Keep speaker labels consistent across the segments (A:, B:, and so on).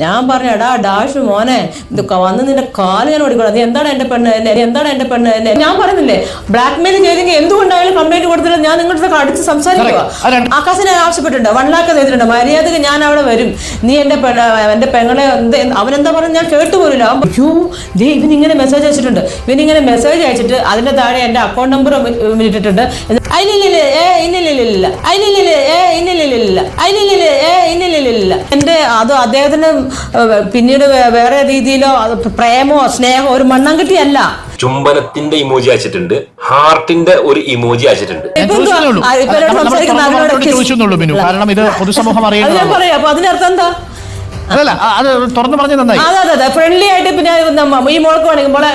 A: ഞാൻ പറഞ്ഞു, എടാ ഡാഷ് മോനെ, ഇത് വന്ന് നിന്റെ കാല് ഞാൻ ഓടിക്കണം, നീ എന്താണ് എന്റെ പെണ്ണ് എന്താണ് എന്റെ പെണ്ണ് ഞാൻ പറയുന്നില്ലേ, ബ്ലാക്ക് മെയിൽ ചെയ്തെങ്കിൽ എന്തുകൊണ്ടായാലും കംപ്ലൈന്റ് കൊടുത്തില്ല, ഞാൻ നിങ്ങളുടെ അടിച്ച് സംസാരിക്കുക. ആകാശിനെ ആവശ്യപ്പെട്ടിട്ടുണ്ട്, 1 lakh ചെയ്തിട്ടുണ്ട്, മര്യാദക്ക് ഞാൻ അവിടെ വരും, നീ എന്റെ പെങ്ങളെ അവനെന്താ പറയുന്നത് ഞാൻ കേട്ടുപോലില്ല. അയ്യോ ദേ ഇവനിങ്ങനെ മെസ്സേജ് അയച്ചിട്ടുണ്ട്, ഇവനിങ്ങനെ മെസ്സേജ് അയച്ചിട്ട് അതിന്റെ താഴെ എന്റെ അക്കൗണ്ട് നമ്പർ ഇട്ടിട്ടുണ്ട്. എന്റെ അത് അദ്ദേഹത്തിന് പിന്നീട് വേറെ രീതിയിലോ പ്രേമോ സ്നേഹമോ ഒരു മണ്ണാങ്കട്ടിയല്ല.
B: ചുംബനത്തിന്റെ ഇമോജി അയച്ചിട്ടുണ്ട്, ഹാർട്ടിന്റെ ഒരു ഇമോജി അയച്ചിട്ടുണ്ട്.
C: കാരണം ഇത് പൊതുസമൂഹം അറിയാം.
A: അപ്പൊ അതിനർത്ഥം എന്താ?
C: അതെ
A: ഫ്രണ്ട്ലി ആയിട്ട് പിന്നെ ഈ മോൾക്ക് വേണമെങ്കിൽ മോളെ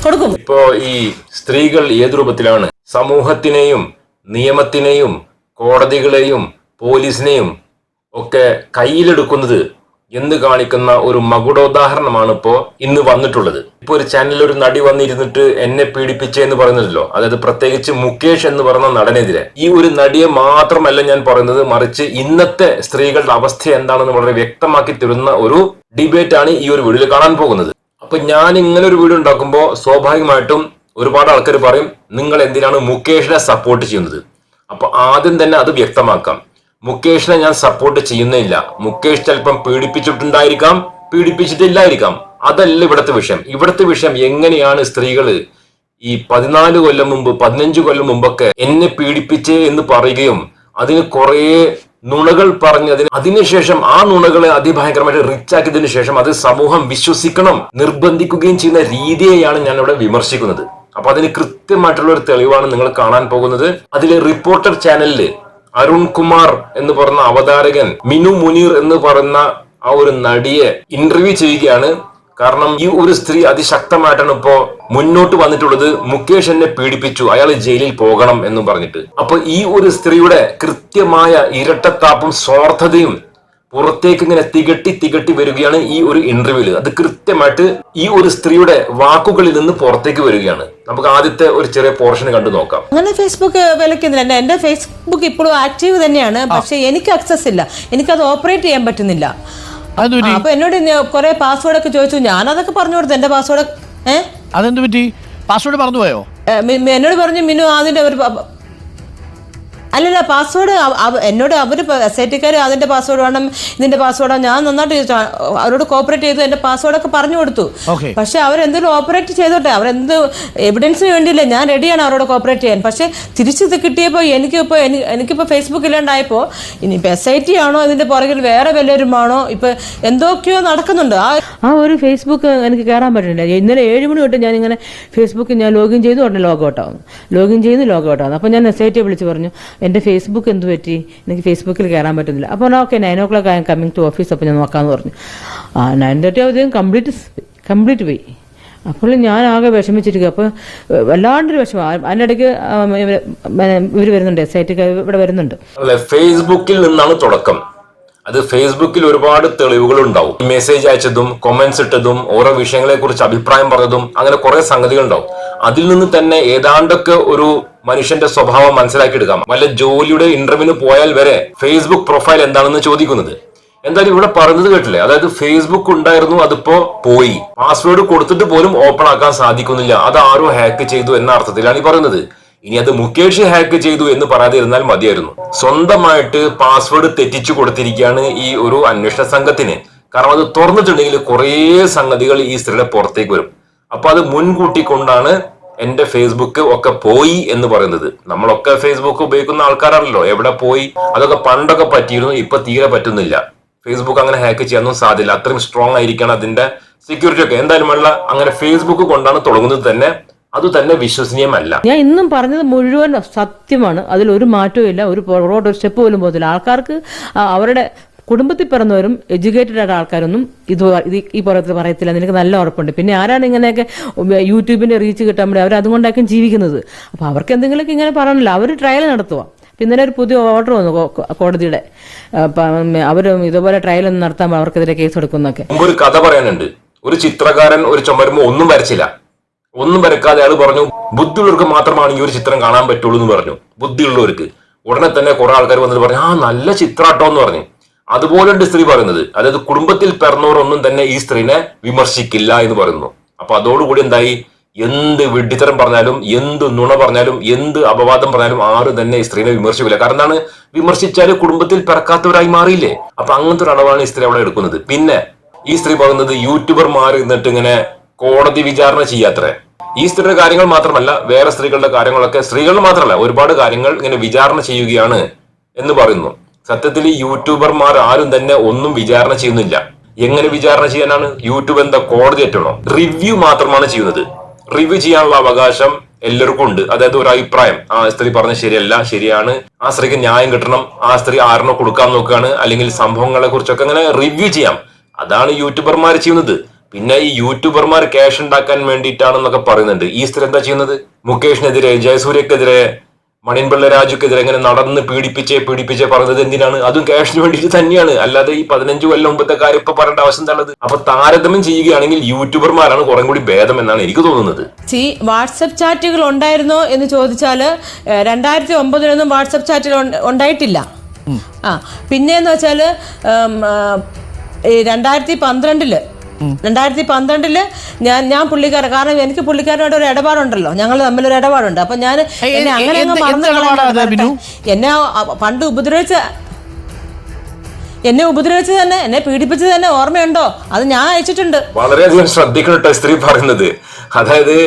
A: കൊടുക്കും.
B: ഇപ്പോ ഈ സ്ത്രീകൾ ഏത് രൂപത്തിലാണ് സമൂഹത്തിനെയും നിയമത്തിനെയും കോടതികളെയും പോലീസിനെയും ഒക്കെ കയ്യിലെടുക്കുന്നത് എന്ന് കാണിക്കുന്ന ഒരു മകുടോദാഹരണമാണ് ഇപ്പോ ഇന്ന് വന്നിട്ടുള്ളത്. ഇപ്പൊ ഒരു ചാനലിൽ ഒരു നടി വന്നിരുന്നിട്ട് എന്നെ പീഡിപ്പിച്ചെന്ന് പറയുന്നല്ലോ, അതായത് പ്രത്യേകിച്ച് മുകേഷ് എന്ന് പറയുന്ന നടനെതിരെ. ഈ ഒരു നടിയെ മാത്രമല്ല ഞാൻ പറയുന്നത്, മറിച്ച് ഇന്നത്തെ സ്ത്രീകളുടെ അവസ്ഥ എന്താണെന്ന് വളരെ വ്യക്തമാക്കി തരുന്ന ഒരു ഡിബേറ്റ് ആണ് ഈ ഒരു വീഡിയോയിൽ കാണാൻ പോകുന്നത്. അപ്പൊ ഞാൻ ഇങ്ങനെ ഒരു വീഡിയോ ഉണ്ടാക്കുമ്പോൾ സ്വാഭാവികമായിട്ടും ഒരുപാട് ആൾക്കാർ പറയും, നിങ്ങൾ എന്തിനാണ് മുകേഷിനെ സപ്പോർട്ട് ചെയ്യുന്നത്? അപ്പൊ ആദ്യം തന്നെ അത് വ്യക്തമാക്കാം. മുകേഷിനെ ഞാൻ സപ്പോർട്ട് ചെയ്യുന്നില്ല. മുകേഷ് ചിലപ്പം പീഡിപ്പിച്ചിട്ടുണ്ടായിരിക്കാം, പീഡിപ്പിച്ചിട്ടില്ലായിരിക്കാം. അതല്ല ഇവിടുത്തെ വിഷയം. ഇവിടുത്തെ വിഷയം എങ്ങനെയാണ് സ്ത്രീകള് ഈ 14 കൊല്ലം മുമ്പ് 15 കൊല്ലം മുമ്പൊക്കെ എന്നെ പീഡിപ്പിച്ചേ എന്ന് പറയുകയും അതിന് കുറെ നുണകൾ പറഞ്ഞതിന് അതിനുശേഷം ആ നുണകളെ അതിഭയങ്കരമായിട്ട് റിച്ച് ആക്കിയതിനു ശേഷം അത് സമൂഹം വിശ്വസിക്കണം നിർബന്ധിക്കുകയും ചെയ്യുന്ന രീതിയെയാണ് ഞാൻ ഇവിടെ വിമർശിക്കുന്നത്. അപ്പൊ അതിന് കൃത്യമായിട്ടുള്ള ഒരു തെളിവാണ് നിങ്ങൾ കാണാൻ പോകുന്നത്. അതില് റിപ്പോർട്ടർ ചാനലില് അരുൺ കുമാർ എന്ന് പറയുന്ന അവതാരകൻ മിനു മുനീർ എന്ന് പറയുന്ന ആ ഒരു നടിയെ ഇന്റർവ്യൂ ചെയ്യുകയാണ്. കാരണം ഈ ഒരു സ്ത്രീ അതിശക്തമായിട്ടാണ് ഇപ്പോ മുന്നോട്ട് വന്നിട്ടുള്ളത്. മുകേഷ് എന്നെ പീഡിപ്പിച്ചു, അയാൾ ജയിലിൽ പോകണം എന്ന് പറഞ്ഞിട്ട്. അപ്പൊ ഈ ഒരു സ്ത്രീയുടെ കൃത്യമായ ഇരട്ടത്താപ്പും സ്വാർത്ഥതയും പുറത്തേക്ക് ഇങ്ങനെ തികട്ടി വരികയാണ് ഈ ഒരു ഇന്റർവ്യൂല്. അത് കൃത്യമായിട്ട് ഈ ഒരു സ്ത്രീയുടെ വാക്കുകളിൽ നിന്ന് പുറത്തേക്ക് വരികയാണ്. നമുക്ക് ആദ്യത്തെ ഒരു ചെറിയ പോർഷൻ കണ്ടു നോക്കാം.
A: അങ്ങനെ ഫേസ്ബുക്ക് വിലക്കുന്നില്ല. എന്റെ ഫേസ്ബുക്ക് ഇപ്പോഴും ആക്റ്റീവ് തന്നെയാണ്, പക്ഷെ എനിക്ക് ആക്സസ് ഇല്ല, എനിക്കത് ഓപ്പറേറ്റ് ചെയ്യാൻ പറ്റുന്നില്ല. അപ്പൊ എന്നോട് കുറെ പാസ്വേഡ് ഒക്കെ ചോദിച്ചു, ഞാനതൊക്കെ പറഞ്ഞു കൊടുത്തു. എന്റെ പാസ്വേഡ്
C: അതെന്ത് പറ്റി? പാസ്വേഡ് പറഞ്ഞു പോയോ?
A: എന്നോട് പറഞ്ഞു മിനു അതിന്റെ ഒരു അല്ലല്ല പാസ്വേഡ് എന്നോട് അവർ SITക്കാർ അതിന്റെ പാസ്വേഡ് വേണം, ഇതിന്റെ പാസ്വേഡ്. ഞാൻ നന്നായിട്ട് അവരോട് കോപ്പറേറ്റ് ചെയ്തു, എന്റെ പാസ്വേഡൊക്കെ പറഞ്ഞു കൊടുത്തു. പക്ഷെ അവരെന്തെങ്കിലും ഓപ്പറേറ്റ് ചെയ്തോട്ടെ, അവരെന്ത് എവിഡൻസിന് വേണ്ടിയില്ല, ഞാൻ റെഡിയാണ് അവരോട് കോപ്പറേറ്റ് ചെയ്യാൻ. പക്ഷെ തിരിച്ചിത് കിട്ടിയപ്പോൾ എനിക്കിപ്പോൾ ഫേസ്ബുക്ക് ഇല്ലാണ്ടായപ്പോൾ ഇനിയിപ്പോൾ SIT ആണോ ഇതിന്റെ പുറകിൽ വേറെ വല്ലവരുമാണോ, ഇപ്പൊ എന്തൊക്കെയോ നടക്കുന്നുണ്ട്. ആ ഒരു ഫേസ്ബുക്ക് എനിക്ക് കയറാൻ പറ്റുന്നില്ല. ഇന്നലെ 7 മണി തൊട്ട് ഞാനിങ്ങനെ ഫേസ്ബുക്ക് ഞാൻ ലോഗിൻ ചെയ്തു, ഉടനെ ലോഗൗട്ട് ആവുന്നു, ലോഗിൻ ചെയ്യുന്നു, ലോഗൗട്ട് ആവുന്നു. അപ്പോൾ ഞാൻ SIT വിളിച്ച് പറഞ്ഞു, എൻ്റെ ഫേസ്ബുക്ക് എന്ത് പറ്റി, എനിക്ക് ഫേസ്ബുക്കിൽ കയറാൻ പറ്റുന്നില്ല. അപ്പോൾ okay 9 o'clock I'm coming to office, അപ്പോൾ ഞാൻ നോക്കാമെന്ന് പറഞ്ഞു. 9:30 ആവുമ്പോഴത്തേക്കും കംപ്ലീറ്റ് പോയി. അപ്പോൾ ഞാൻ ആകെ വിഷമിച്ചിരിക്കുക. അപ്പോൾ വല്ലാണ്ടൊരു വിഷമം. അതിനിടയ്ക്ക് ഇവർ വരുന്നുണ്ട്, SIT ഇവിടെ വരുന്നുണ്ട്.
B: ഫേസ്ബുക്കിൽ നിന്നാണ് തുടക്കം. അത് ഫേസ്ബുക്കിൽ ഒരുപാട് തെളിവുകൾ ഉണ്ടാവും. മെസ്സേജ് അയച്ചതും കൊമന്റ്സ് ഇട്ടതും ഓരോ വിഷയങ്ങളെ കുറിച്ച് അഭിപ്രായം പറഞ്ഞതും അങ്ങനെ കുറെ സംഗതികൾ ഉണ്ടാവും. അതിൽ നിന്ന് തന്നെ ഏതാണ്ടൊക്കെ ഒരു മനുഷ്യന്റെ സ്വഭാവം മനസ്സിലാക്കിയെടുക്കാം. വല്ല ജോലിയുടെ ഇന്റർവ്യൂവിന് പോയാൽ വരെ ഫേസ്ബുക്ക് പ്രൊഫൈൽ എന്താണെന്ന് ചോദിക്കുന്നത്. എന്തായാലും ഇവിടെ പറയുന്നത് കേട്ടില്ലേ, അതായത് ഫേസ്ബുക്ക് ഉണ്ടായിരുന്നു, അതിപ്പോ പോയി, പാസ്വേഡ് കൊടുത്തിട്ട് പോലും ഓപ്പൺ ആക്കാൻ സാധിക്കുന്നില്ല, അത് ആരോ ഹാക്ക് ചെയ്തു എന്ന അർത്ഥത്തിലാണ് ഈ പറയുന്നത്. ഇനി അത് മുകേഷ് ഹാക്ക് ചെയ്തു എന്ന് പറയാതിരുന്നാൽ മതിയായിരുന്നു. സ്വന്തമായിട്ട് പാസ്വേഡ് തെറ്റിച്ചു കൊടുത്തിരിക്കുകയാണ് ഈ ഒരു അന്വേഷണ സംഘത്തിന്. കാരണം അത് തുറന്നിട്ടുണ്ടെങ്കിൽ കുറേ സംഗതികൾ ഈ സ്ത്രീയുടെ പുറത്തേക്ക് വരും. അപ്പൊ അത് മുൻകൂട്ടി കൊണ്ടാണ് എന്റെ ഫേസ്ബുക്ക് ഒക്കെ പോയി എന്ന് പറയുന്നത്. നമ്മളൊക്കെ ഫേസ്ബുക്ക് ഉപയോഗിക്കുന്ന ആൾക്കാരാണല്ലോ. എവിടെ പോയി? അതൊക്കെ പണ്ടൊക്കെ പറ്റിയിരുന്നു, ഇപ്പൊ തീരെ പറ്റുന്നില്ല. ഫേസ്ബുക്ക് അങ്ങനെ ഹാക്ക് ചെയ്യാനൊന്നും സാധ്യല്ല, അത്രയും സ്ട്രോങ് ആയിരിക്കണം അതിന്റെ സെക്യൂരിറ്റി ഒക്കെ. എന്തായാലും അല്ല, അങ്ങനെ ഫേസ്ബുക്ക് കൊണ്ടാണ് തുടങ്ങുന്നത് തന്നെ, അത് തന്നെ വിശ്വസനീയമല്ല.
A: ഞാൻ ഇന്നും പറഞ്ഞത് മുഴുവൻ സത്യമാണ്, അതിലൊരു മാറ്റവും ഇല്ല, ഒരു പുറകോട്ട് ഒരു സ്റ്റെപ്പ് പോലും പോകത്തില്ല. ആൾക്കാർക്ക് അവരുടെ കുടുംബത്തിൽ പിറന്നവരും എഡ്യൂക്കേറ്റഡ് ആയ ആൾക്കാരൊന്നും ഇത് ഈ പുറത്ത് പറയത്തില്ല, എനിക്ക് നല്ല ഉറപ്പുണ്ട്. പിന്നെ ആരാണ് ഇങ്ങനെയൊക്കെ യൂട്യൂബിന്റെ റീച്ച് കിട്ടാൻ വേണ്ടി അവർ അതുകൊണ്ടായിരിക്കും ജീവിക്കുന്നത്. അപ്പോൾ അവർക്ക് എന്തെങ്കിലുമൊക്കെ ഇങ്ങനെ പറയണില്ല, അവർ ട്രയൽ നടത്തുക. ഇന്നലെ ഒരു പുതിയ ഓർഡർ വന്നു കോടതിയുടെ, അവർ ഇതുപോലെ ട്രയൽ ഒന്നും നടത്താൻ അവർക്കെതിരെ കേസ് എടുക്കുന്നൊക്കെ.
B: ഒരു കഥ പറയാനുണ്ട്. ഒരു ചിത്രകാരൻ ഒരു ചുമരുമ്പോ ഒന്നും വരച്ചില്ല, ഒന്നും വരക്കാതെ അയാൾ പറഞ്ഞു ബുദ്ധിയുള്ളവർക്ക് മാത്രമാണ് ഈ ഒരു ചിത്രം കാണാൻ പറ്റുള്ളൂ എന്ന് പറഞ്ഞു. ബുദ്ധിയുള്ളവർക്ക്. ഉടനെ തന്നെ കുറെ ആൾക്കാർ വന്നിട്ട് പറഞ്ഞു, ആ നല്ല ചിത്രാട്ടോ എന്ന് പറഞ്ഞു. അതുപോലുണ്ട് സ്ത്രീ പറയുന്നത്. അതായത് കുടുംബത്തിൽ പിറന്നവരൊന്നും തന്നെ ഈ സ്ത്രീനെ വിമർശിക്കില്ല എന്ന് പറയുന്നു. അപ്പൊ അതോടുകൂടി എന്തായി, എന്ത് വിഡ്ഢിത്തരം പറഞ്ഞാലും, എന്ത് നുണ പറഞ്ഞാലും, എന്ത് അപവാദം പറഞ്ഞാലും ആരും തന്നെ ഈ സ്ത്രീനെ വിമർശിക്കില്ല. കാരണം എന്താണ്, വിമർശിച്ചാല് കുടുംബത്തിൽ പിറക്കാത്തവരായി മാറിയില്ലേ. അപ്പൊ അങ്ങനത്തെ ഒരു അളവാണ് ഈ സ്ത്രീ അവിടെ എടുക്കുന്നത്. പിന്നെ ഈ സ്ത്രീ പറയുന്നത് യൂട്യൂബർമാർ എന്നിട്ട് ഇങ്ങനെ കോടതി വിചാരണ ചെയ്യാത്രേ. ഈ സ്ത്രീയുടെ കാര്യങ്ങൾ മാത്രമല്ല, വേറെ സ്ത്രീകളുടെ കാര്യങ്ങളൊക്കെ, സ്ത്രീകൾ മാത്രമല്ല ഒരുപാട് കാര്യങ്ങൾ ഇങ്ങനെ വിചാരണ ചെയ്യുകയാണ് എന്ന് പറയുന്നു. സത്യത്തിൽ ഈ യൂട്യൂബർമാർ ആരും തന്നെ ഒന്നും വിചാരണ ചെയ്യുന്നില്ല. എങ്ങനെ വിചാരണ ചെയ്യാനാണ്? യൂട്യൂബ് എന്താ കോടതി ഏറ്റണോ? റിവ്യൂ മാത്രമാണ് ചെയ്യുന്നത്. റിവ്യൂ ചെയ്യാനുള്ള അവകാശം എല്ലാവർക്കും ഉണ്ട്. അതായത് ഒരു അഭിപ്രായം, ആ സ്ത്രീ പറഞ്ഞ ശരിയല്ല, ശരിയാണ്, ആ സ്ത്രീക്ക് ന്യായം കിട്ടണം, ആ സ്ത്രീ ആരിനോ കൊടുക്കാൻ നോക്കുകയാണ്, അല്ലെങ്കിൽ സംഭവങ്ങളെ കുറിച്ചൊക്കെ അങ്ങനെ റിവ്യൂ ചെയ്യാം. അതാണ് യൂട്യൂബർമാർ ചെയ്യുന്നത്. പിന്നെ ഈ യൂട്യൂബർമാർ ക്യാഷ് ഉണ്ടാക്കാൻ വേണ്ടിയിട്ടാണെന്നൊക്കെ പറയുന്നുണ്ട്. ഈ സ്ത്രീ എന്താ ചെയ്യുന്നത്? മുകേഷിനെതിരെ, ജയസൂര്യക്കെതിരെ, മണിൻപിള്ള രാജുക്കെതിരെ ഇങ്ങനെ നടന്ന് പീഡിപ്പിച്ചേ പറയുന്നത് എന്തിനാണ്? അതും ക്യാഷിന് വേണ്ടിയിട്ട് തന്നെയാണ്. അല്ലാതെ ഈ 15 കൊല്ലം മുമ്പത്തെ കാര്യം ഇപ്പൊ പറയേണ്ട ആവശ്യം എന്താണത്? അപ്പൊ താരതമ്യം ചെയ്യുകയാണെങ്കിൽ യൂട്യൂബർമാരാണ് കുറെ കൂടി ഭേദം എന്നാണ് എനിക്ക് തോന്നുന്നത്.
A: ഈ വാട്സപ്പ് ചാറ്റുകൾ ഉണ്ടായിരുന്നോ എന്ന് ചോദിച്ചാല് 2009 വാട്സപ്പ് ചാറ്റുകൾ ഉണ്ടായിട്ടില്ല. പിന്നെന്ന് വെച്ചാല് 2012 ഞാൻ പുള്ളിക്കാരൻ, കാരണം എനിക്ക് പുള്ളിക്കാരനോട് ഒരു ഇടപാടുണ്ടല്ലോ, ഞങ്ങൾ തമ്മിലൊരു ഇടപാടുണ്ട്. അപ്പൊ ഞാൻ എന്നെ അങ്ങനെ അങ്ങ് മറന്നു, എന്നെ പണ്ട് എന്നെ ഉപദ്രവിച്ചത് തന്നെ, എന്നെ പീഡിപ്പിച്ചത് തന്നെ ഓർമ്മയുണ്ടോ? അത് ഞാൻ അയച്ചിട്ടുണ്ട്.
B: വളരെയധികം ശ്രദ്ധിക്കണം സ്ത്രീ പറയുന്നത്. അതായത്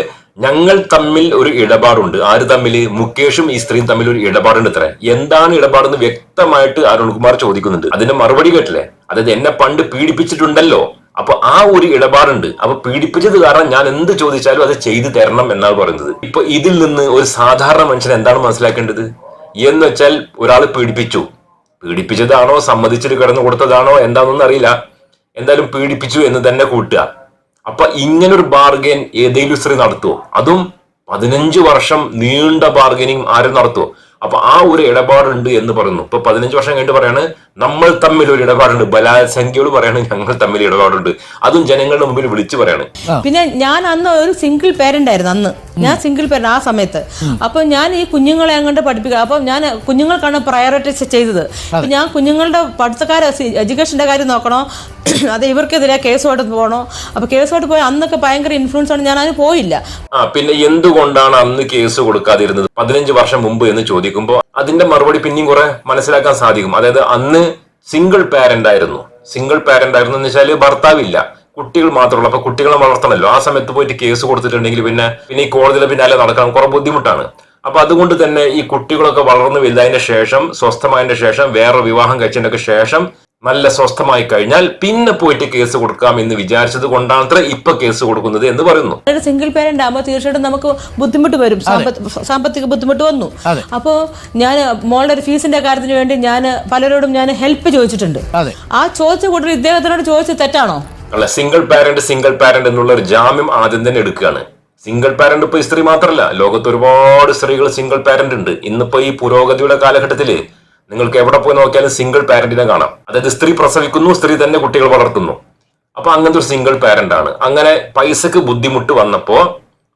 B: ഞങ്ങൾ തമ്മിൽ ഒരു ഇടപാടുണ്ട്. ആര് തമ്മില്? മുകേഷും ഈ സ്ത്രീയും തമ്മിൽ ഒരു ഇടപാടുണ്ട്. ഇത്ര എന്താണ് ഇടപാടെന്ന് വ്യക്തമായിട്ട് അരുൺകുമാർ ചോദിക്കുന്നുണ്ട്. അതിന്റെ മറുപടി കേട്ടില്ലേ? അതായത് എന്നെ പണ്ട് പീഡിപ്പിച്ചിട്ടുണ്ടല്ലോ, അപ്പൊ ആ ഒരു ഇടപാടുണ്ട്. അപ്പൊ പീഡിപ്പിച്ചത് കാരണം ഞാൻ എന്ത് ചോദിച്ചാലും അത് ചെയ്തു തരണം എന്നാണ് പറയുന്നത്. ഇപ്പൊ ഇതിൽ നിന്ന് ഒരു സാധാരണ മനുഷ്യൻ എന്താണ് മനസ്സിലാക്കേണ്ടത് എന്ന് വെച്ചാൽ, ഒരാൾ പീഡിപ്പിച്ചതാണോ സമ്മതിച്ചിട്ട് കിടന്നു കൊടുത്തതാണോ എന്താണെന്നൊന്നും അറിയില്ല, എന്തായാലും പീഡിപ്പിച്ചു എന്ന് തന്നെ കൂട്ടുക. അപ്പൊ ഇങ്ങനൊരു ബാർഗൈൻ ഏതെങ്കിലും സ്ത്രീ നടത്തുമോ? അതും 15 വർഷം നീണ്ട ബാർഗനിങ് ആരും നടത്തുമോ? അപ്പൊ ആ ഒരു ഇടപാടുണ്ട് എന്ന് പറയുന്നു. ഇപ്പൊ 15 വർഷം കഴിഞ്ഞിട്ട് പറയാണ് നമ്മൾ തമ്മിൽ ഒരു ഇടപാടുണ്ട്. ബലാത്സംഖ്യയോട് പറയാണ് ഞങ്ങൾ തമ്മിൽ ഇടപാടുണ്ട്. അതും ജനങ്ങളുടെ മുമ്പിൽ വിളിച്ചു പറയാണ്.
A: പിന്നെ ഞാൻ അന്ന് ഒരു സിംഗിൾ പേരന്റ് ആയിരുന്നു. ഞാൻ സിംഗിൾ പേരന്റ് ആ സമയത്ത്. അപ്പൊ ഞാൻ ഈ കുഞ്ഞുങ്ങളെ അങ്ങോട്ട് പഠിപ്പിക്കുക. അപ്പൊ ഞാൻ കുഞ്ഞുങ്ങൾക്കാണ് പ്രയോറിറ്റൈസ് ചെയ്തത്. അപ്പൊ ഞാൻ കുഞ്ഞുങ്ങളുടെ എഡ്യൂക്കേഷന്റെ കാര്യം നോക്കണോ, അത് ഇവർക്കെതിരെ കേസുമായിട്ട് പോകണോ? അപ്പൊ കേസുമായിട്ട് പോയി അന്നൊക്കെ ഭയങ്കര ഇൻഫ്ലുവൻസ് ആണ്, ഞാൻ അതിന് പോയില്ല.
B: പിന്നെ എന്തുകൊണ്ടാണ് അന്ന് കേസ് കൊടുക്കാതിരുന്നത് 15 വർഷം മുമ്പ് എന്ന് ചോദിക്കുമ്പോൾ അതിന്റെ മറുപടി പിന്നെയും കുറെ മനസ്സിലാക്കാൻ സാധിക്കും. അതായത് അന്ന് സിംഗിൾ പാരന്റ് ആയിരുന്നു എന്ന് വെച്ചാൽ ഭർത്താവില്ല, കുട്ടികൾ മാത്രമുള്ളൂ. അപ്പൊ കുട്ടികളെ വളർത്തണമല്ലോ. ആ സമയത്ത് പോയിട്ട് കേസ് കൊടുത്തിട്ടുണ്ടെങ്കിൽ പിന്നെ ഈ കോടതിയിലെ പിന്നാലെ നടക്കാൻ കുറെ ബുദ്ധിമുട്ടാണ്. അപ്പൊ അതുകൊണ്ട് തന്നെ ഈ കുട്ടികളൊക്കെ വളർന്നു വലുതായതിന്റെ ശേഷം, സ്വസ്ഥമായതിന്റെ ശേഷം, വേറെ വിവാഹം കഴിച്ചതിന്റെ ശേഷം നല്ല സ്വസ്ഥമായി കഴിഞ്ഞാൽ പിന്നെ പോയിട്ട് കേസ് കൊടുക്കാം എന്ന് വിചാരിച്ചത് കൊണ്ടാണ് ഇപ്പൊ കേസ് കൊടുക്കുന്നത് എന്ന് പറയുന്നു.
A: സിംഗിൾ പേരന്റ് ആകുമ്പോൾ തീർച്ചയായിട്ടും നമുക്ക് ബുദ്ധിമുട്ട് വരും, സാമ്പത്തിക ബുദ്ധിമുട്ട് വന്നു. അപ്പോ ഞാൻ മോളുടെ ഒരു ഫീസിന്റെ കാര്യത്തിന് വേണ്ടി ഞാൻ പലരോടും ഞാൻ ഹെൽപ്പ് ചോദിച്ചിട്ടുണ്ട്. ആ ചോദിച്ച കൂട്ടർ ഇദ്ദേഹത്തിനോട് ചോദിച്ചത് തെറ്റാണോ?
B: അല്ല, സിംഗിൾ പാരന്റ് എന്നുള്ള ഒരു ജാമ്യം ആദ്യം തന്നെ എടുക്കുകയാണ്. സിംഗിൾ പാരന്റ് ഇപ്പൊ സ്ത്രീ മാത്രമല്ല, ലോകത്ത് ഒരുപാട് സ്ത്രീകൾ സിംഗിൾ പാരന്റ് ഉണ്ട്. ഇന്നിപ്പോ ഈ പുരോഗതിയുടെ കാലഘട്ടത്തില് നിങ്ങൾക്ക് എവിടെ പോയി നോക്കിയാലും സിംഗിൾ പാരന്റിനെ കാണാം. അതായത് സ്ത്രീ പ്രസവിക്കുന്നു, സ്ത്രീ തന്നെ കുട്ടികൾ വളർത്തുന്നു. അപ്പൊ അങ്ങനത്തെ ഒരു സിംഗിൾ പാരന്റ് ആണ്. അങ്ങനെ പൈസക്ക് ബുദ്ധിമുട്ട് വന്നപ്പോ